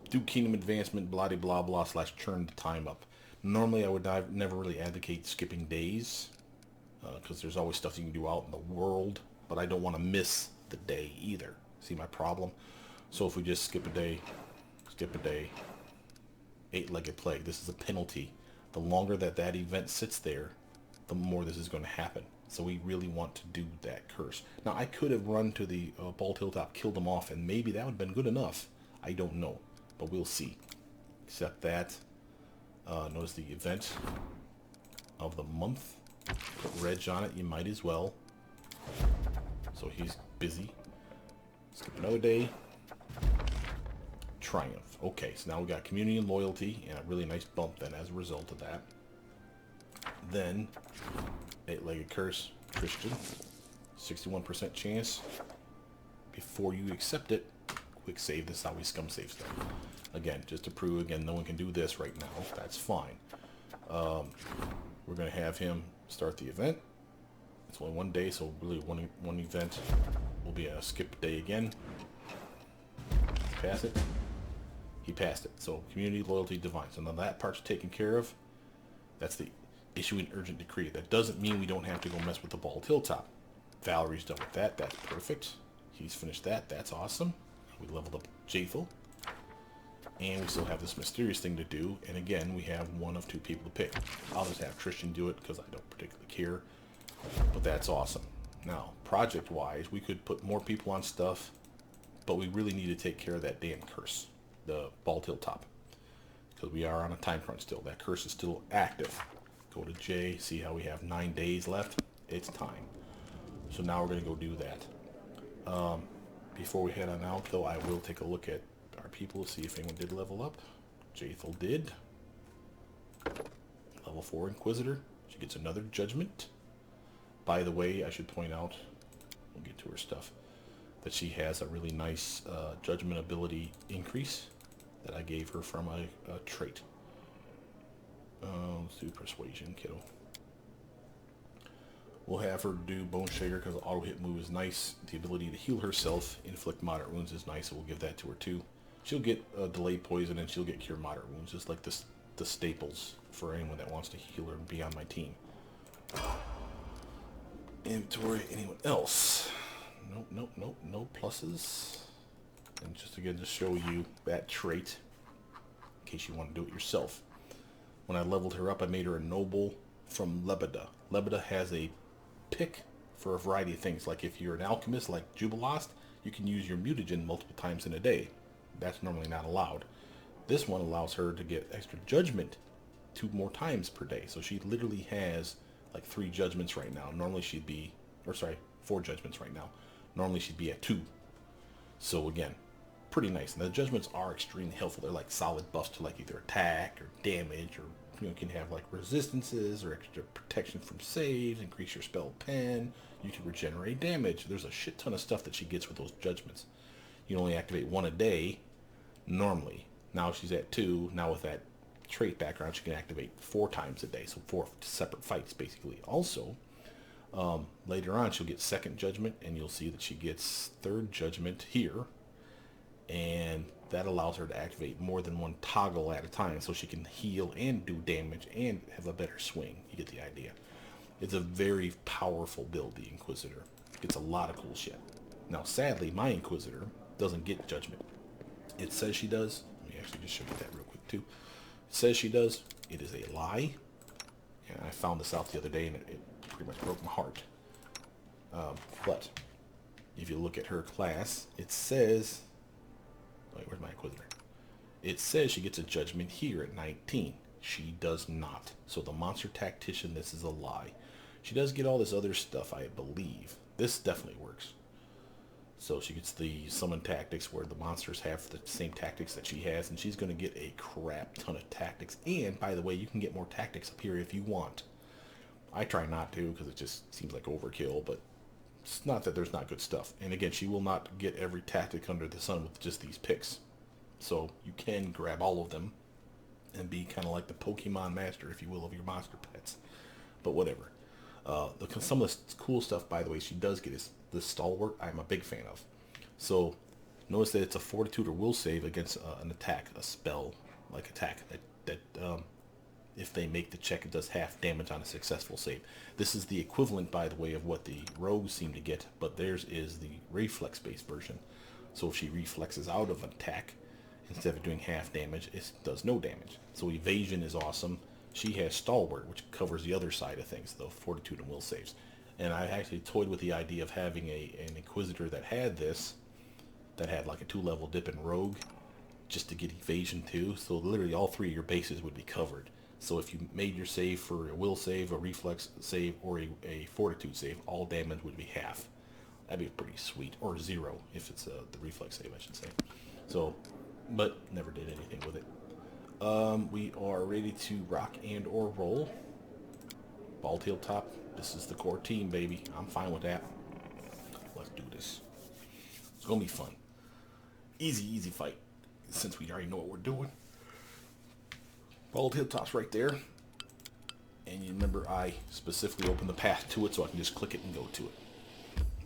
do Kingdom Advancement, blah blah blah / churn the time up. Normally I would never really advocate skipping days, because there's always stuff you can do out in the world, but I don't want to miss the day either. See my problem? So if we just skip a day, 8-legged plague, this is a penalty. The longer that event sits there, the more this is going to happen. So we really want to do that curse. Now I could have run to the Bald Hilltop, killed them off, and maybe that would have been good enough. I don't know, but we'll see. Except that, notice the event of the month. Put Reg on it, you might as well. So he's busy. Skip another day. Triumph. Okay, so now we got community and loyalty, and a really nice bump then as a result of that. Then, 8-legged curse, Christian. 61% chance. Before you accept it, quick save. This is how we scum save stuff. Again, just to prove, again, no one can do this right now. That's fine. We're going to have him start the event. It's only 1 day, so really one event will be a skip day again. Pass it. He passed it. So community, loyalty, divine. So now that part's taken care of. That's the issuing urgent decree. That doesn't mean we don't have to go mess with the Bald Hilltop. Valerie's done with that. That's perfect. He's finished that. That's awesome. We leveled up Jathel. And we still have this mysterious thing to do. And again, we have 1 of 2 people to pick. I'll just have Christian do it because I don't particularly care. But that's awesome. Now, project-wise, we could put more people on stuff. But we really need to take care of that damn curse. The Bald Hilltop. Because we are on a time crunch still. That curse is still active. Go to J, see how we have 9 days left. It's time. So now we're going to go do that. Before we head on out, though, I will take a look at our people to see if anyone did level up. Jaethel did. Level 4 Inquisitor. She gets another Judgment. By the way, I should point out, we'll get to her stuff, that she has a really nice Judgment ability increase that I gave her from a trait. Let's do Persuasion, kiddo. We'll have her do Bone Shaker because the auto hit move is nice. The ability to heal herself, inflict moderate wounds is nice, so we'll give that to her too. She'll get delayed poison and she'll get cure moderate wounds, just like the staples for anyone that wants to heal her and be on my team. Inventory, anyone else? Nope, no pluses. And just again to show you that trait, in case you want to do it yourself. When I leveled her up, I made her a noble from Lebeda. Lebeda has a pick for a variety of things. Like if you're an alchemist like Jubilost, you can use your mutagen multiple times in a day. That's normally not allowed. This one allows her to get extra judgment 2 more times per day. So she literally has like 3 judgments right now. Normally she'd be, or sorry, 4 judgments right now. Normally she'd be at 2. So again, pretty nice. And the judgments are extremely helpful. They're like solid buffs to like either attack or damage, or you can have like resistances or extra protection from saves, increase your spell pen, you can regenerate damage. There's a shit ton of stuff that she gets with those judgments. You only activate 1 a day normally. Now she's at 2. Now with that trait background, she can activate 4 times a day, so 4 separate fights basically. Also, later on she'll get 2nd judgment, and you'll see that she gets 3rd judgment here, and that allows her to activate more than 1 toggle at a time, so she can heal and do damage and have a better swing. You get the idea. It's a very powerful build, the Inquisitor. Gets a lot of cool shit. Now sadly, my Inquisitor doesn't get judgment. It says she does. Let me actually just show you that real quick too. It says she does. It is a lie. And I found this out the other day, and it pretty much broke my heart. But if you look at her class, it says... Wait, where's my Inquisitor? It says she gets a judgment here at 19. She does not. So the Monster Tactician, this is a lie. She does get all this other stuff, I believe. This definitely works. So she gets the summon tactics where the monsters have the same tactics that she has, and she's going to get a crap ton of tactics. And, by the way, you can get more tactics up here if you want. I try not to because it just seems like overkill, but it's not that there's not good stuff. And again, she will not get every tactic under the sun with just these picks. So you can grab all of them and be kind of like the Pokemon master, if you will, of your monster pets. But whatever. Some of the cool stuff, by the way, she does get is the Stalwart. I'm a big fan of. So notice that it's a Fortitude or Will save against an attack, a spell like attack that if they make the check, it does half damage on a successful save. This is the equivalent, by the way, of what the rogues seem to get, but theirs is the reflex-based version. So if she reflexes out of an attack, instead of doing half damage, it does no damage. So evasion is awesome. She has Stalwart, which covers the other side of things, though, Fortitude and Will saves. And I actually toyed with the idea of having an Inquisitor that had this, that had like a 2-level dip in Rogue, just to get evasion too. So literally all 3 of your bases would be covered. So if you made your save for a Will save, a Reflex save, or a Fortitude save, all damage would be half. That'd be pretty sweet. Or 0, if it's the Reflex save, I should say. So, but never did anything with it. We are ready to rock and or roll. Ball tail top. This is the core team, baby. I'm fine with that. Let's do this. It's gonna be fun. Easy fight, since we already know what we're doing. Ball tail top's right there. And you remember I specifically opened the path to it so I can just click it and go to it.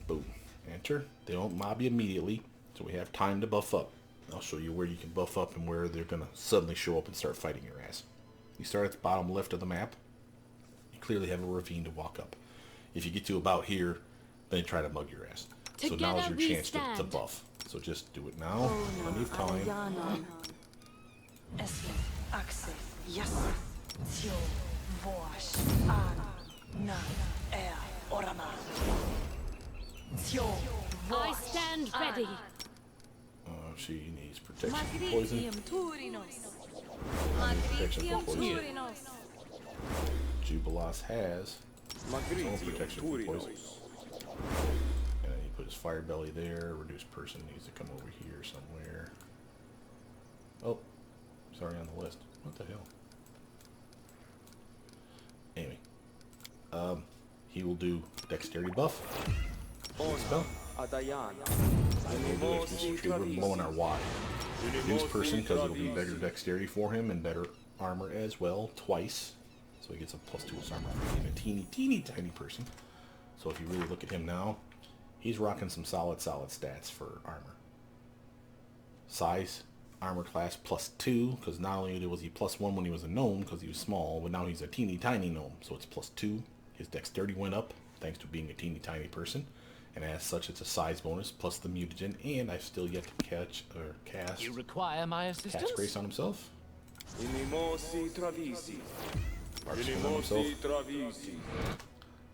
Boom. Enter. They don't mob you immediately, so we have time to buff up. I'll show you where you can buff up and where they're going to suddenly show up and start fighting your ass. You start at the bottom left of the map. You clearly have a ravine to walk up. If you get to about here, then try to mug your ass. So now's your chance to buff. So just do it now. Plenty of time. I stand ready. She needs protection from poison. Protection from poison. Jubilost has its own protection from poison. And then he put his fire belly there. Reduced person needs to come over here somewhere. Oh, sorry, on the list. What the hell? Anyway, he will do dexterity buff. Spell. We're blowing our wad. Reduce person because it'll be better dexterity for him and better armor as well, twice. So he gets a +2 to his armor for being a teeny tiny person. So if you really look at him now, he's rocking some solid stats for armor. Size, armor class +2, because not only was he +1 when he was a gnome because he was small, but now he's a teeny tiny gnome, so it's +2. His dexterity went up thanks to being a teeny tiny person, and as such it's a size bonus plus the mutagen, and I've still yet to cast You require my assistance? Cast Grace on himself.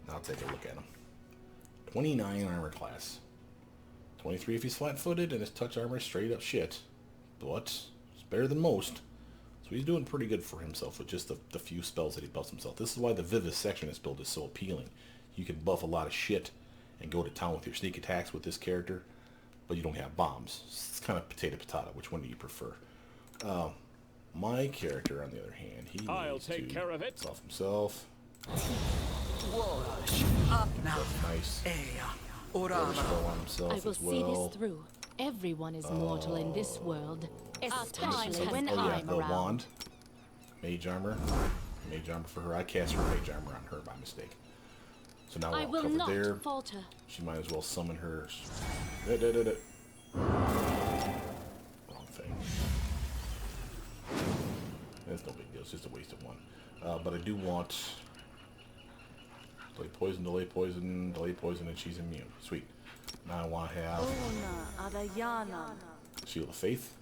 Now take a look at him. 29 armor class. 23 if he's flat-footed, and his touch armor is straight up shit. But it's better than most. So he's doing pretty good for himself with just the few spells that he buffs himself. This is why the Vivisectionist build is so appealing. You can buff a lot of shit and go to town with your sneak attacks with this character, but you don't have bombs. It's kind of potato. Which one do you prefer? My character, on the other hand, he needs to care of it. buff himself. Nice. Spell on himself I will as see well. this through. Everyone is mortal in this world, especially when Oh yeah, I'm the around. wand. Mage armor. Mage armor for her. I cast her mage armor on her by mistake. So now we're I all will covered not there. falter. She might as well summon her. Wrong thing. That's no big deal. It's just a waste of one. But I do want delay poison, and she's immune. Sweet. Now I want to have Shield of Faith.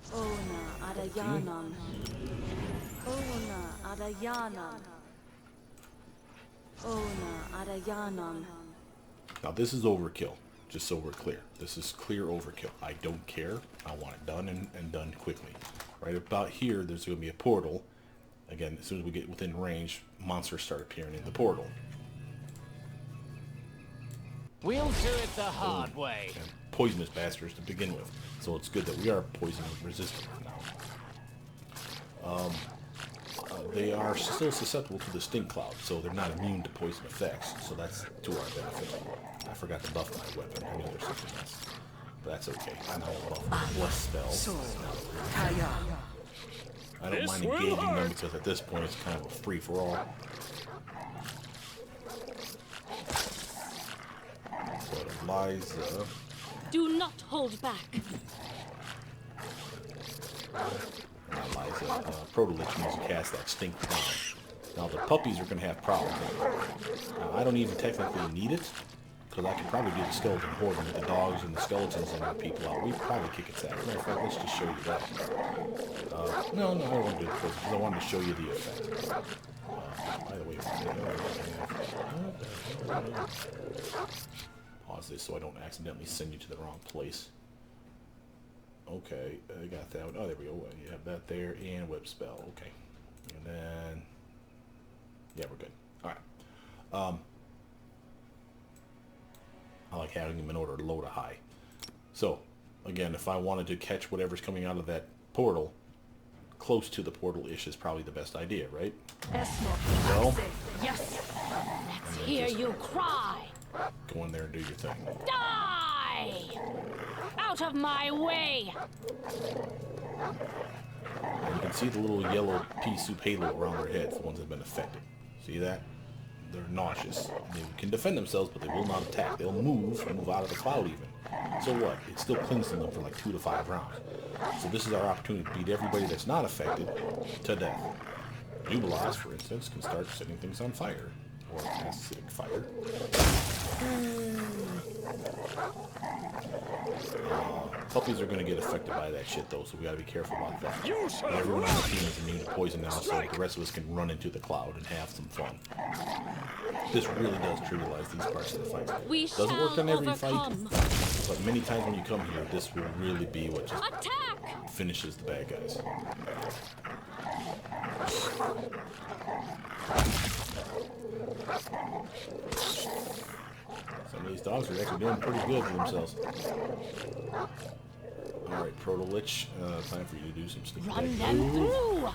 Now this is overkill, just so we're clear. This is clear overkill. I don't care. I want it done and done quickly. Right about here, there's going to be a portal. Again, as soon as we get within range, monsters start appearing in the portal. We'll do it the hard way. And poisonous bastards to begin with. So it's good that we are poison resistant now. They are still susceptible to the stink cloud, so they're not immune to poison effects. So that's to our benefit. I forgot to buff my weapon. I mean, there's something else. But that's okay. I know I'll buff my bless spells. I don't mind engaging them because at this point it's kind of a free-for-all. But Eliza... Do not hold back. Eliza, Proto-Lich needs to cast that stink down. Now the puppies are going to have problems. Now, I don't even technically need it, because I can probably do the skeleton horde with the dogs and the skeletons and the people out. We'd probably kick its ass. Matter of fact, let's just show you that. No, I don't want to do it because I wanted to show you the effect. By the way, pause this so I don't accidentally send you to the wrong place. Okay, I got that one. Oh, there we go. You have that there and whip spell. Okay. And then... yeah, we're good. Alright. I like having them in order low to high. So, again, if I wanted to catch whatever's coming out of that portal, close to the portal-ish is probably the best idea, right? Well, Yes. Let's hear you cry. go in there and do your thing. Die! Out of my way! And you can see the little yellow pea soup halo around their heads, the ones that have been affected. See that? They're nauseous. They can defend themselves, but they will not attack. They'll move out of the cloud even. So what? It still clings to them for like 2 to 5 rounds. So this is our opportunity to beat everybody that's not affected to death. Jubilas, for instance, can start setting things on fire. Or acidic fire. Puppies are going to get affected by that shit, though, so we got to be careful about that. Everyone on the team is immune to poison now, so the rest of us can run into the cloud and have some fun. This really does trivialize these parts of the fight. We Doesn't shall work on every overcome. fight, but many times when you come here, this will really be what just Attack! finishes the bad guys. Some of these dogs are actually doing pretty good for themselves. Alright, Proto-Lich, time for you to do some sneak attack. Run them through!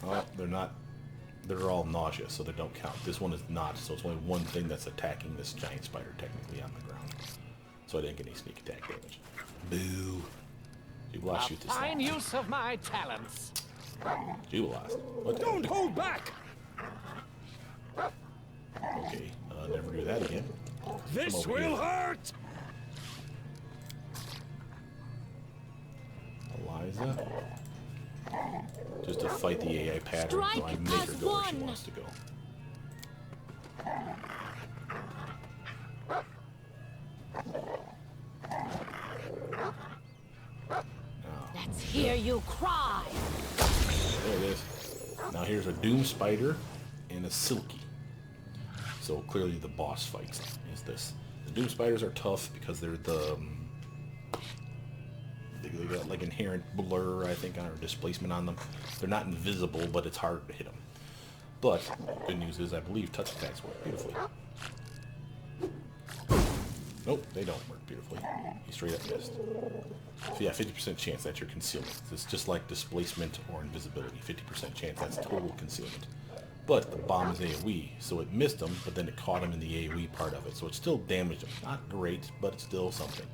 Oh, they're not. They're all nausea, so they don't count. This one is not, so it's only one thing that's attacking this giant spider technically on the ground. So I didn't get any sneak attack damage. Boo. Jubilost, shoot this Fine thing. use of my talents. Jubilost. What the Don't hold back. Okay, never do that again. This over will here. hurt. Eliza. Just to fight the AI pattern, so I Strike make her as go where she one. wants to go. Let's hear you cry! There it is. Now here's a Doom Spider and a Silky. So clearly the boss fight is this. The Doom Spiders are tough because they're the... they got like inherent blur, I think, or displacement on them. They're not invisible, but it's hard to hit them. But good news is I believe touch attacks work beautifully. Nope, they don't work beautifully. He straight up missed. So yeah, 50% chance that's your concealment. It's just like displacement or invisibility. 50% chance that's total concealment. But the bomb is AoE, so it missed him, but then it caught him in the AoE part of it. So it still damaged him. Not great, but it's still something.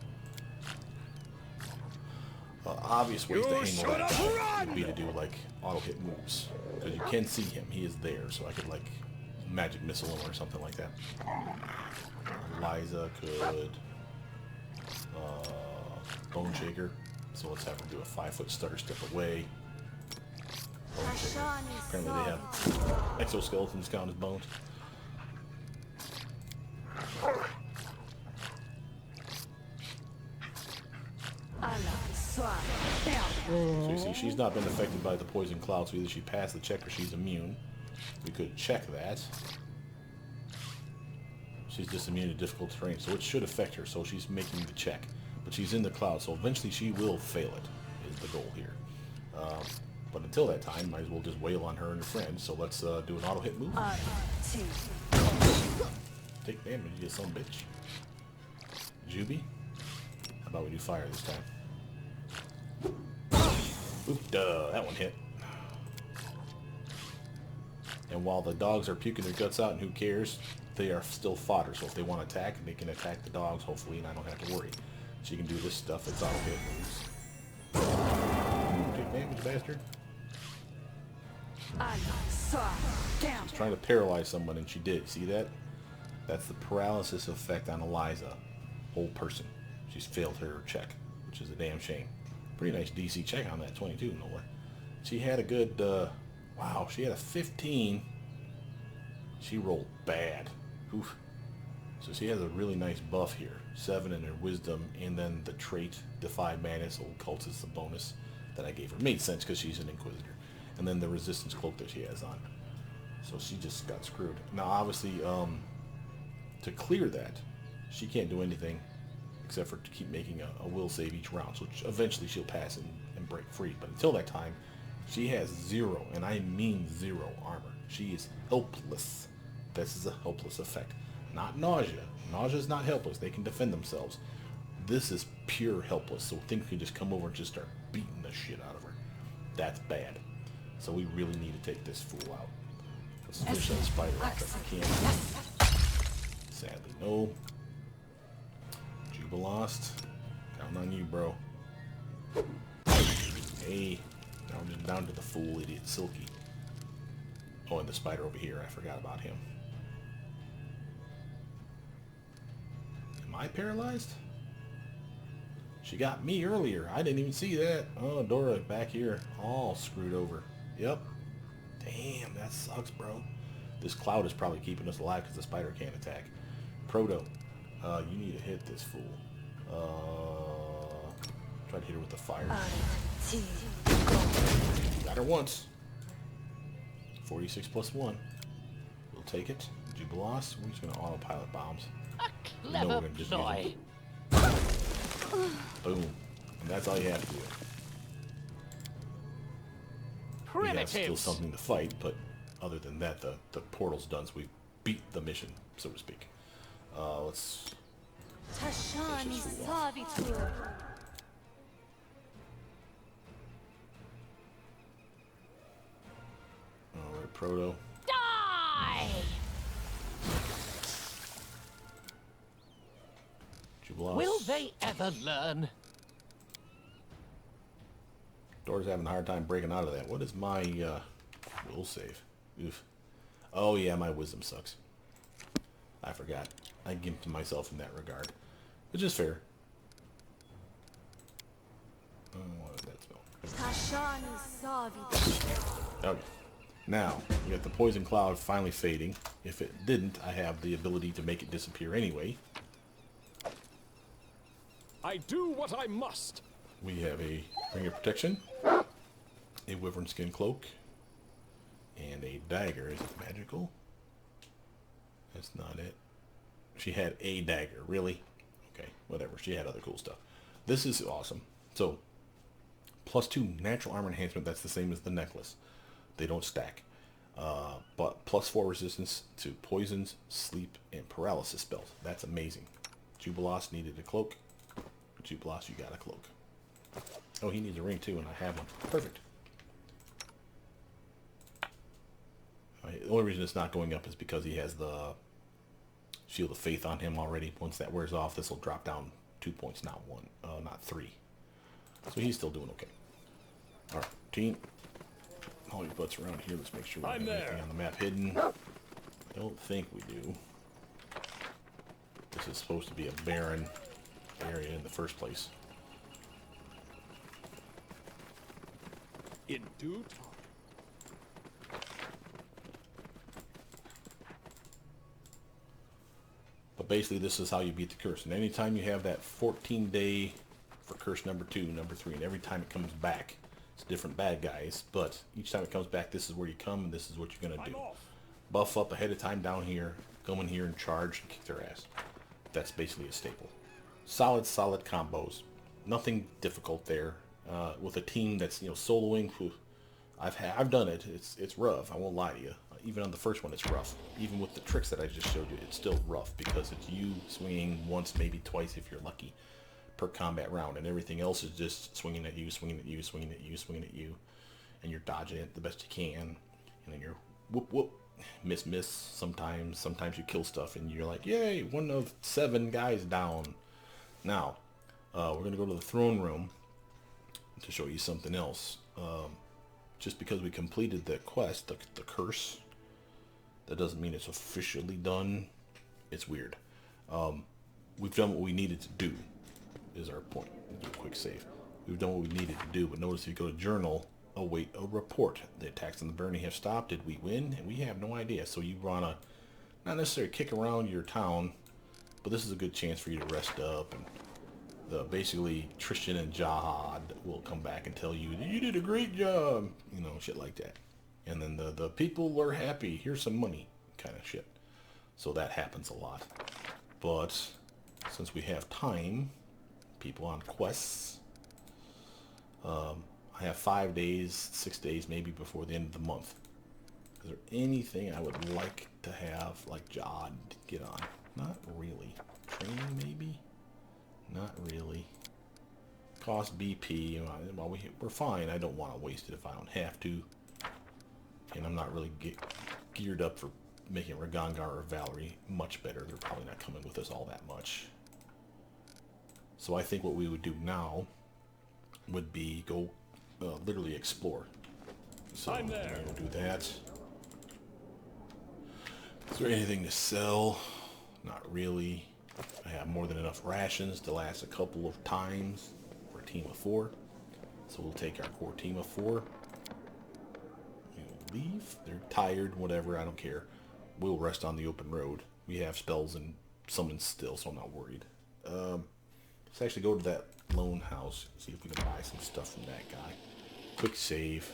Obvious ways to handle that would be to do like auto hit moves. Because you can see him, he is there, so I could like magic missile him or something like that. Eliza could Bone Shaker, so let's have her do a 5-foot stutter step away. Bone Shaker. Apparently they have exoskeletons count as bones. So you see, she's not been affected by the poison cloud, so either she passed the check or she's immune. We could check that. She's just immune to difficult terrain, so it should affect her, so she's making the check. But she's in the cloud, so eventually she will fail it, is the goal here. But until that time, might as well just wail on her and her friends, so let's do an auto-hit move. Take damage, you son of a bitch. Juby? How about we do fire this time? Oop, duh, that one hit. And while the dogs are puking their guts out, and who cares, they are still fodder. So if they want to attack, they can attack the dogs, hopefully, and I don't have to worry. She can do this stuff. It's auto-hit moves. Take damage, bastard. She's trying to paralyze someone, and she did. See that? That's the paralysis effect on Eliza. Whole person. She's failed her check, which is a damn shame. Pretty nice DC check on that 22, no way. She had a good, wow, she had a 15. She rolled bad. Oof. So she has a really nice buff here. 7 in her wisdom, and then the trait, Defy Madness, Old Cultist, the bonus that I gave her. Made sense because she's an Inquisitor. And then the Resistance Cloak that she has on. So she just got screwed. Now, obviously, to clear that, she can't do anything except for to keep making a will save each round. So eventually she'll pass and break free. But until that time, she has 0, and I mean 0 armor. She is helpless. This is a helpless effect. Not nausea. Nausea is not helpless. They can defend themselves. This is pure helpless. So things can just come over and just start beating the shit out of her. That's bad. So we really need to take this fool out. Let's fish that spider off if we can. Sadly, no. Jubilost. Down on you, bro. Hey. Now we're just down to the fool idiot Silky. Oh, and the spider over here. I forgot about him. Am I paralyzed? She got me earlier. I didn't even see that. Oh, Dora back here. All screwed over. Yep. Damn, that sucks, bro. This cloud is probably keeping us alive because the spider can't attack. Proto, you need to hit this fool. Try to hit her with the fire. Got her once. 46 plus 1. We'll take it. Jubilost. We're just going to autopilot bombs. A clever ploy. Boom. And that's all you have to do. We have still something to fight, but other than that, the portal's done, so we beat the mission, so to speak. Let's... Proto. Die! Jubilos. Will they ever learn? Dorraj having a hard time breaking out of that. What is my will save? Oof. Oh yeah, my wisdom sucks. I forgot. I gimped myself in that regard. Which is fair. What does that spell? Tashani Savita. Okay. Now, we got the poison cloud finally fading. If it didn't, I have the ability to make it disappear anyway. I do what I must. We have a ring of protection, a wyvern skin cloak, and a dagger. Is it magical? That's not it. She had a dagger. Really? Okay, whatever. She had other cool stuff. This is awesome. So, +2 natural armor enhancement. That's the same as the necklace. They don't stack. But +4 resistance to poisons, sleep, and paralysis spells. That's amazing. Jubilos needed a cloak. Jubilos, you got a cloak. Oh, he needs a ring too, and I have one. Perfect. The only reason it's not going up is because he has the Shield of Faith on him already. Once that wears off, this will drop down 2 points, not 3. So he's still doing okay. All right, team. All your butts around here. Let's make sure we don't have anything on the map hidden. I don't think we do. This is supposed to be a barren area in the first place. In due time. But basically, this is how you beat the curse. And anytime you have that 14-day for curse number 2, number 3, and every time it comes back, it's different bad guys. But each time it comes back, this is where you come, and this is what you're going to do. Buff up ahead of time down here, come in here and charge and kick their ass. That's basically a staple. Solid combos. Nothing difficult there. With a team that's, soloing, I've done it. It's rough. I won't lie to you. Even on the first one, it's rough. Even with the tricks that I just showed you, it's still rough because it's you swinging once, maybe twice if you're lucky, per combat round, and everything else is just swinging at you, swinging at you, swinging at you, swinging at you, and you're dodging it the best you can, and then you're whoop whoop, miss. Sometimes you kill stuff, and you're like, yay, 1 of 7 guys down. Now, we're gonna go to the throne room to show you something else. Just because we completed the quest, the curse, that doesn't mean it's officially done. It's weird. We've done what we needed to do, is our point. We'll do a quick save. We've done what we needed to do, but notice if you go to journal, await a report. The attacks on the Bernie have stopped. Did we win? And we have no idea. So you want to not necessarily kick around your town, but this is a good chance for you to rest up. And basically, Tristan and Jahad will come back and tell you, you did a great job. Shit like that. And then the people are happy. Here's some money kind of shit. So that happens a lot. But since we have time, people on quests, I have 5 days, 6 days maybe before the end of the month. Is there anything I would like to have, like Jahad, get on? Not really. Training maybe? Not really. Cost BP. Well, we're fine. I don't want to waste it if I don't have to. And I'm not really geared up for making Ragangar or Valerie much better. They're probably not coming with us all that much. So I think what we would do now would be go literally explore. So I'm there. We'll do that. Is there anything to sell? Not really. I have more than enough rations to last a couple of times for a team of 4. So we'll take our core team of 4. We'll leave. They're tired, whatever, I don't care. We'll rest on the open road. We have spells and summons still, so I'm not worried. Let's actually go to that lone house, see if we can buy some stuff from that guy. Quick save.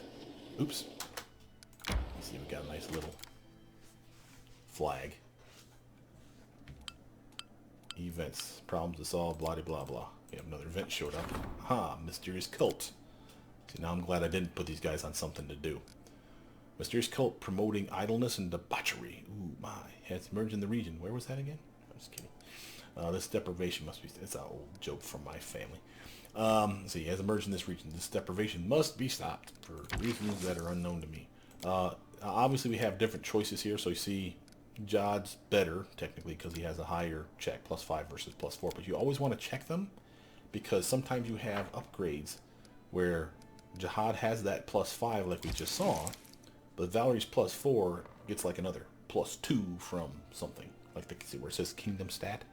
Oops. Let's see, we got a nice little flag. Events, problems to solve, blah blah blah. We have another event showed up. Aha, mysterious cult. See, now I'm glad I didn't put these guys on something to do. Mysterious cult promoting idleness and debauchery. Ooh my, has emerged in the region. Where was that again? I'm just kidding. This deprivation must be, it's an old joke from my family. Let's see, has emerged in this region. This deprivation must be stopped for reasons that are unknown to me. obviously we have different choices here. So you see Jod's better, technically, because he has a higher check, +5 versus +4. But you always want to check them, because sometimes you have upgrades where Jihad has that +5 like we just saw, but Valerie's +4 gets like another +2 from something. Like see where it says Kingdom stat?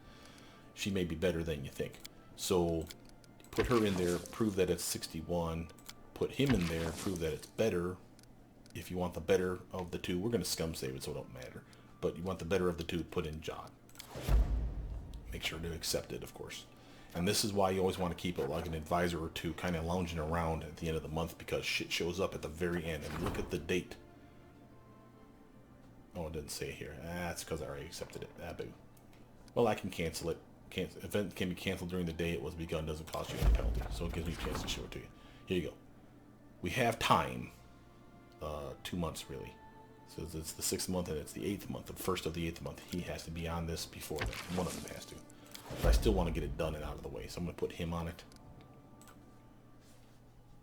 She may be better than you think. So put her in there, prove that it's 61. Put him in there, prove that it's better. If you want the better of the two, we're going to scum save it so it don't matter. But you want the better of the two, put in John. Make sure to accept it, of course. And this is why you always want to keep it like an advisor or two kind of lounging around at the end of the month, because shit shows up at the very end. And look at the date. Oh, it didn't say here. That's because I already accepted it. Ah, boo. Well, I can cancel it. Event can be canceled during the day it was begun. Doesn't cost you any penalty. So it gives me a chance to show it to you. Here you go. We have time. 2 months, really. So it's the 6th month and it's the 8th month. The first of the 8th month. He has to be on this before that. One of them has to. But I still want to get it done and out of the way. So I'm going to put him on it.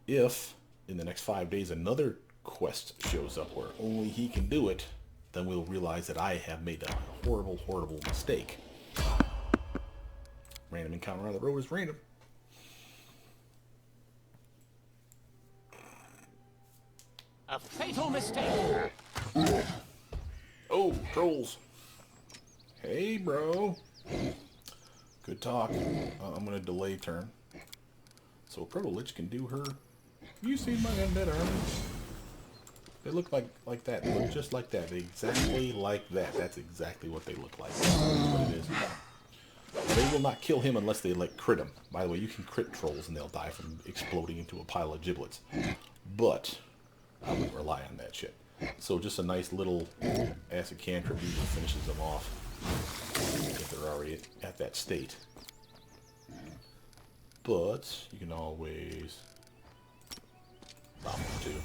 If, in the next 5 days, another quest shows up where only he can do it, then we'll realize that I have made a horrible, horrible mistake. Random encounter on the road is random. A fatal mistake. Oh, trolls. Hey, bro. Good talk. I'm going to delay turn. So Proto-Lich can do her. You see my undead army? They look like that. They look just like that. They exactly like that. That's exactly what they look like. That's what it is. They will not kill him unless they like crit him. By the way, you can crit trolls and they'll die from exploding into a pile of giblets. But I wouldn't rely on that shit. So just a nice little acid cantrip usually finishes them off if they're already at that state. But you can always bomb them too.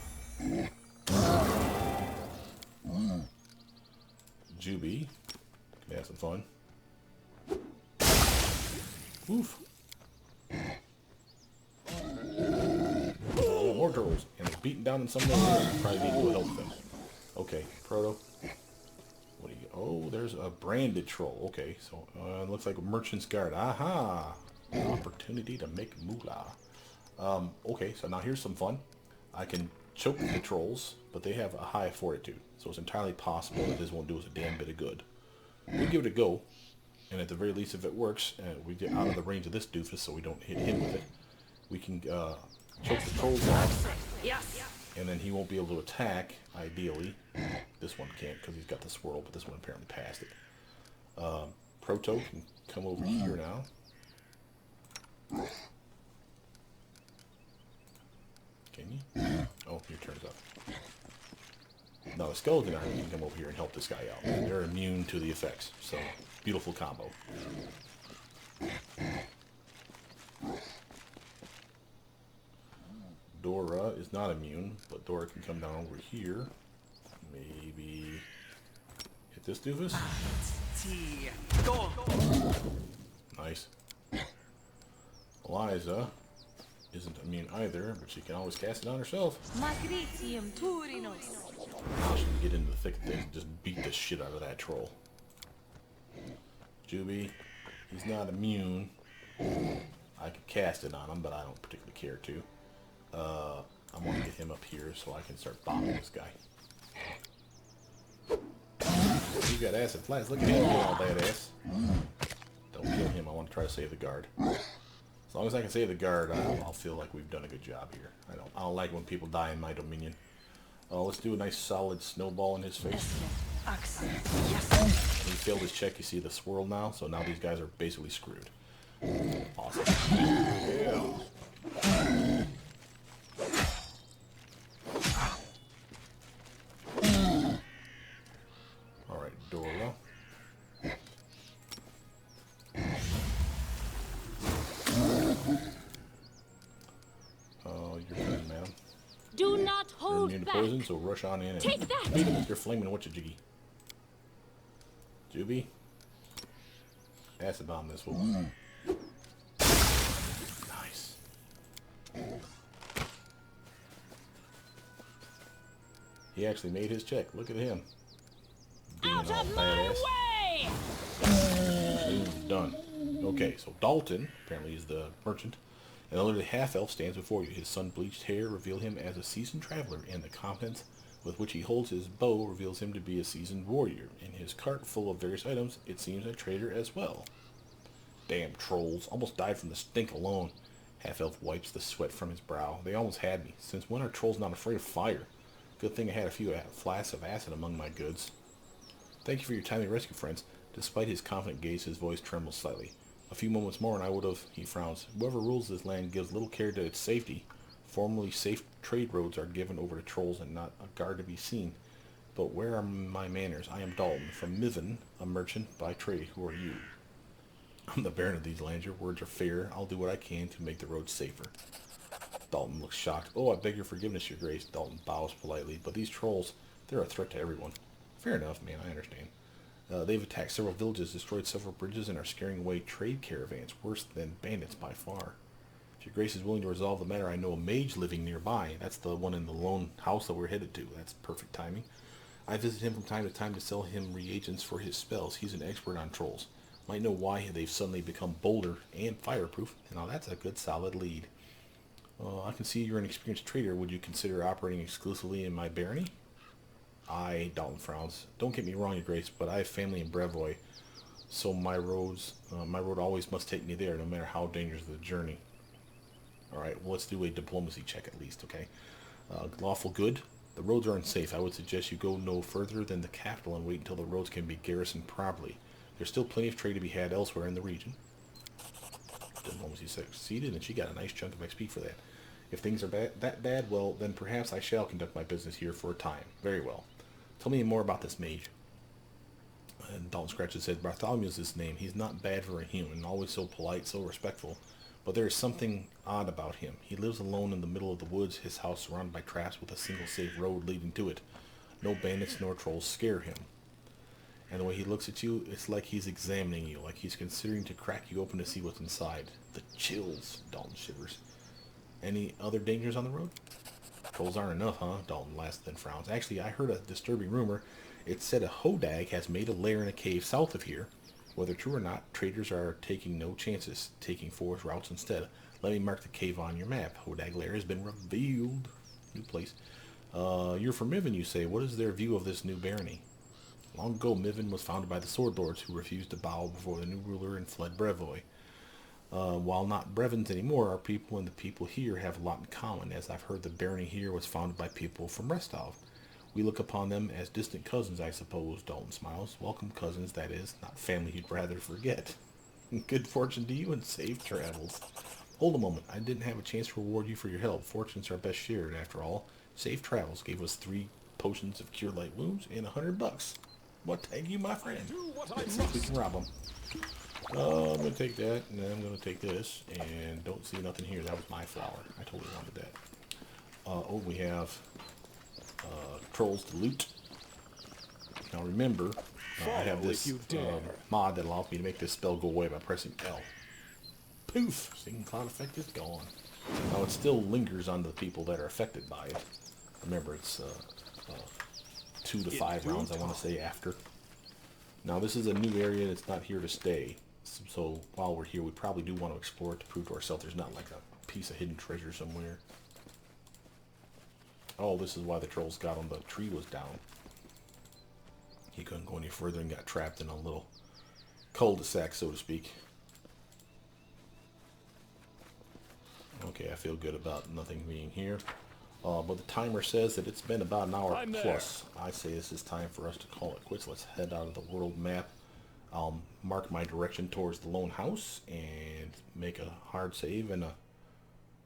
Juby can have some fun. Oof. Oh, more trolls. And it's beating down in some way. Probably need to help them. Okay, Proto. What do you get? Oh, there's a branded troll. Okay, so it looks like a merchant's guard. Aha! An opportunity to make moolah. Okay, so now here's some fun. I can choke the trolls, but they have a high fortitude. So it's entirely possible that this won't do us a damn bit of good. We'll give it a go. And at the very least, if it works, and we get out of the range of this doofus so we don't hit him with it, we can choke the trolls off. Yes. And then he won't be able to attack, ideally. This one can't because he's got the swirl, but this one apparently passed it. Proto can come over here now. Can you? Oh, your turn's up. No, the skeleton army can come over here and help this guy out. They're immune to the effects, so beautiful combo. Dora is not immune, but Dora can come down over here. Maybe hit this doofus. Nice. Eliza isn't immune either, but she can always cast it on herself. Magritium Turinos. Now she can get into the thick of things and just beat the shit out of that troll. Juby, he's not immune. I could cast it on him, but I don't particularly care to. I want to get him up here so I can start bombing this guy. He's got acid flies. Look at him, all badass. Don't kill him. I want to try to save the guard. As long as I can save the guard, I'll feel like we've done a good job here. I don't like when people die in my dominion. Let's do a nice solid snowball in his face. He failed his check. You see the swirl now, so now these guys are basically screwed. Awesome. Yeah. All right, Dora. Oh, you're good, man. Do not You're hold immune to back. poison, so rush on in and Take that! beat him with your flaming whatcha-jiggy. Juby. Acid bomb this fool. Nice. He actually made his check. Look at him. Being Out all of my badass. way! Boom, done. Okay, so Dalton, apparently is the merchant. An elderly half-elf stands before you. His sun-bleached hair reveal him as a seasoned traveler, and the confidence with which he holds his bow reveals him to be a seasoned warrior. In his cart full of various items, it seems a trader as well. Damn trolls. Almost died from the stink alone. Half-elf wipes the sweat from his brow. They almost had me. Since when are trolls not afraid of fire? Good thing I had a few flasks of acid among my goods. Thank you for your timely rescue, friends. Despite his confident gaze, his voice trembles slightly. A few moments more and I would have, he frowns. Whoever rules this land gives little care to its safety. Formerly safe trade roads are given over to trolls and not a guard to be seen. But where are my manners? I am Dalton, from Miven, a merchant by trade. Who are you? I'm the Baron of these lands. Your words are fair. I'll do what I can to make the roads safer. Dalton looks shocked. Oh, I beg your forgiveness, your grace. Dalton bows politely. But these trolls, they're a threat to everyone. Fair enough, man. I understand. They've attacked several villages, destroyed several bridges, and are scaring away trade caravans. Worse than bandits by far. If your grace is willing to resolve the matter, I know a mage living nearby. That's the one in the lone house that we're headed to. That's perfect timing. I visit him from time to time to sell him reagents for his spells. He's an expert on trolls. Might know why they've suddenly become bolder and fireproof. Now that's a good solid lead. I can see you're an experienced trader. Would you consider operating exclusively in my barony? Dalton frowns. Don't get me wrong, your grace, but I have family in Brevoy, so my road always must take me there, no matter how dangerous the journey. Alright, well, let's do a diplomacy check at least, okay? Lawful good. The roads are unsafe. I would suggest you go no further than the capital and wait until the roads can be garrisoned properly. There's still plenty of trade to be had elsewhere in the region. Diplomacy succeeded, and she got a nice chunk of XP for that. If things are that bad, well, then perhaps I shall conduct my business here for a time. Very well. Tell me more about this mage. And Dalton scratched his head. Bartholomew is his name. He's not bad for a human, always so polite, so respectful. But there is something odd about him. He lives alone in the middle of the woods, his house surrounded by traps with a single safe road leading to it. No bandits nor trolls scare him. And the way he looks at you, it's like he's examining you, like he's considering to crack you open to see what's inside. The chills, Dalton shivers. Any other dangers on the road? Trolls aren't enough, huh? Dalton laughs then frowns. Actually, I heard a disturbing rumor. It said a hodag has made a lair in a cave south of here. Whether true or not, traders are taking no chances, taking forest routes instead. Let me mark the cave on your map. Hodag lair has been revealed. New place. You're from Miven, you say. What is their view of this new barony? Long ago, Miven was founded by the sword lords who refused to bow before the new ruler and fled Brevoy. While not Brevins anymore, our people and the people here have a lot in common, as I've heard the barony here was founded by people from Restov. We look upon them as distant cousins, I suppose, Dalton smiles. Welcome cousins, that is, not family you'd rather forget. Good fortune to you and safe travels. Hold a moment, I didn't have a chance to reward you for your help. Fortunes are best shared, after all. Safe travels gave us 3 potions of cure light wounds and $100. What thank you, my friend. Let's see if we can rob them. I'm going to take that, and then I'm going to take this, and don't see nothing here. That was my flower. I totally wanted that. Oh, we have trolls to loot. Now remember, I have this mod that allows me to make this spell go away by pressing L. Poof! Stinging cloud effect is gone. Now it still lingers on the people that are affected by it. Remember, it's 2 to 5 rounds, I want to say, after. Now this is a new area, and it's not here to stay. So while we're here, we probably do want to explore it to prove to ourselves there's not like a piece of hidden treasure somewhere. Oh, this is why the trolls got him. The tree was down. He couldn't go any further and got trapped in a little cul-de-sac, so to speak. Okay, I feel good about nothing being here. But the timer says that it's been about an hour plus. I say this is time for us to call it quits. Let's head out of the world map. I'll mark my direction towards the lone house and make a hard save and a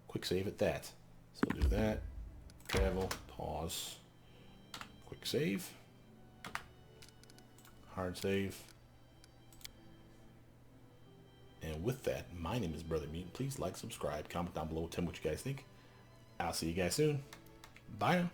quick save at that. So do that. Travel. Pause. Quick save. Hard save. And with that, my name is Brother Mutant. Please like, subscribe, comment down below, tell me what you guys think. I'll see you guys soon. Bye now.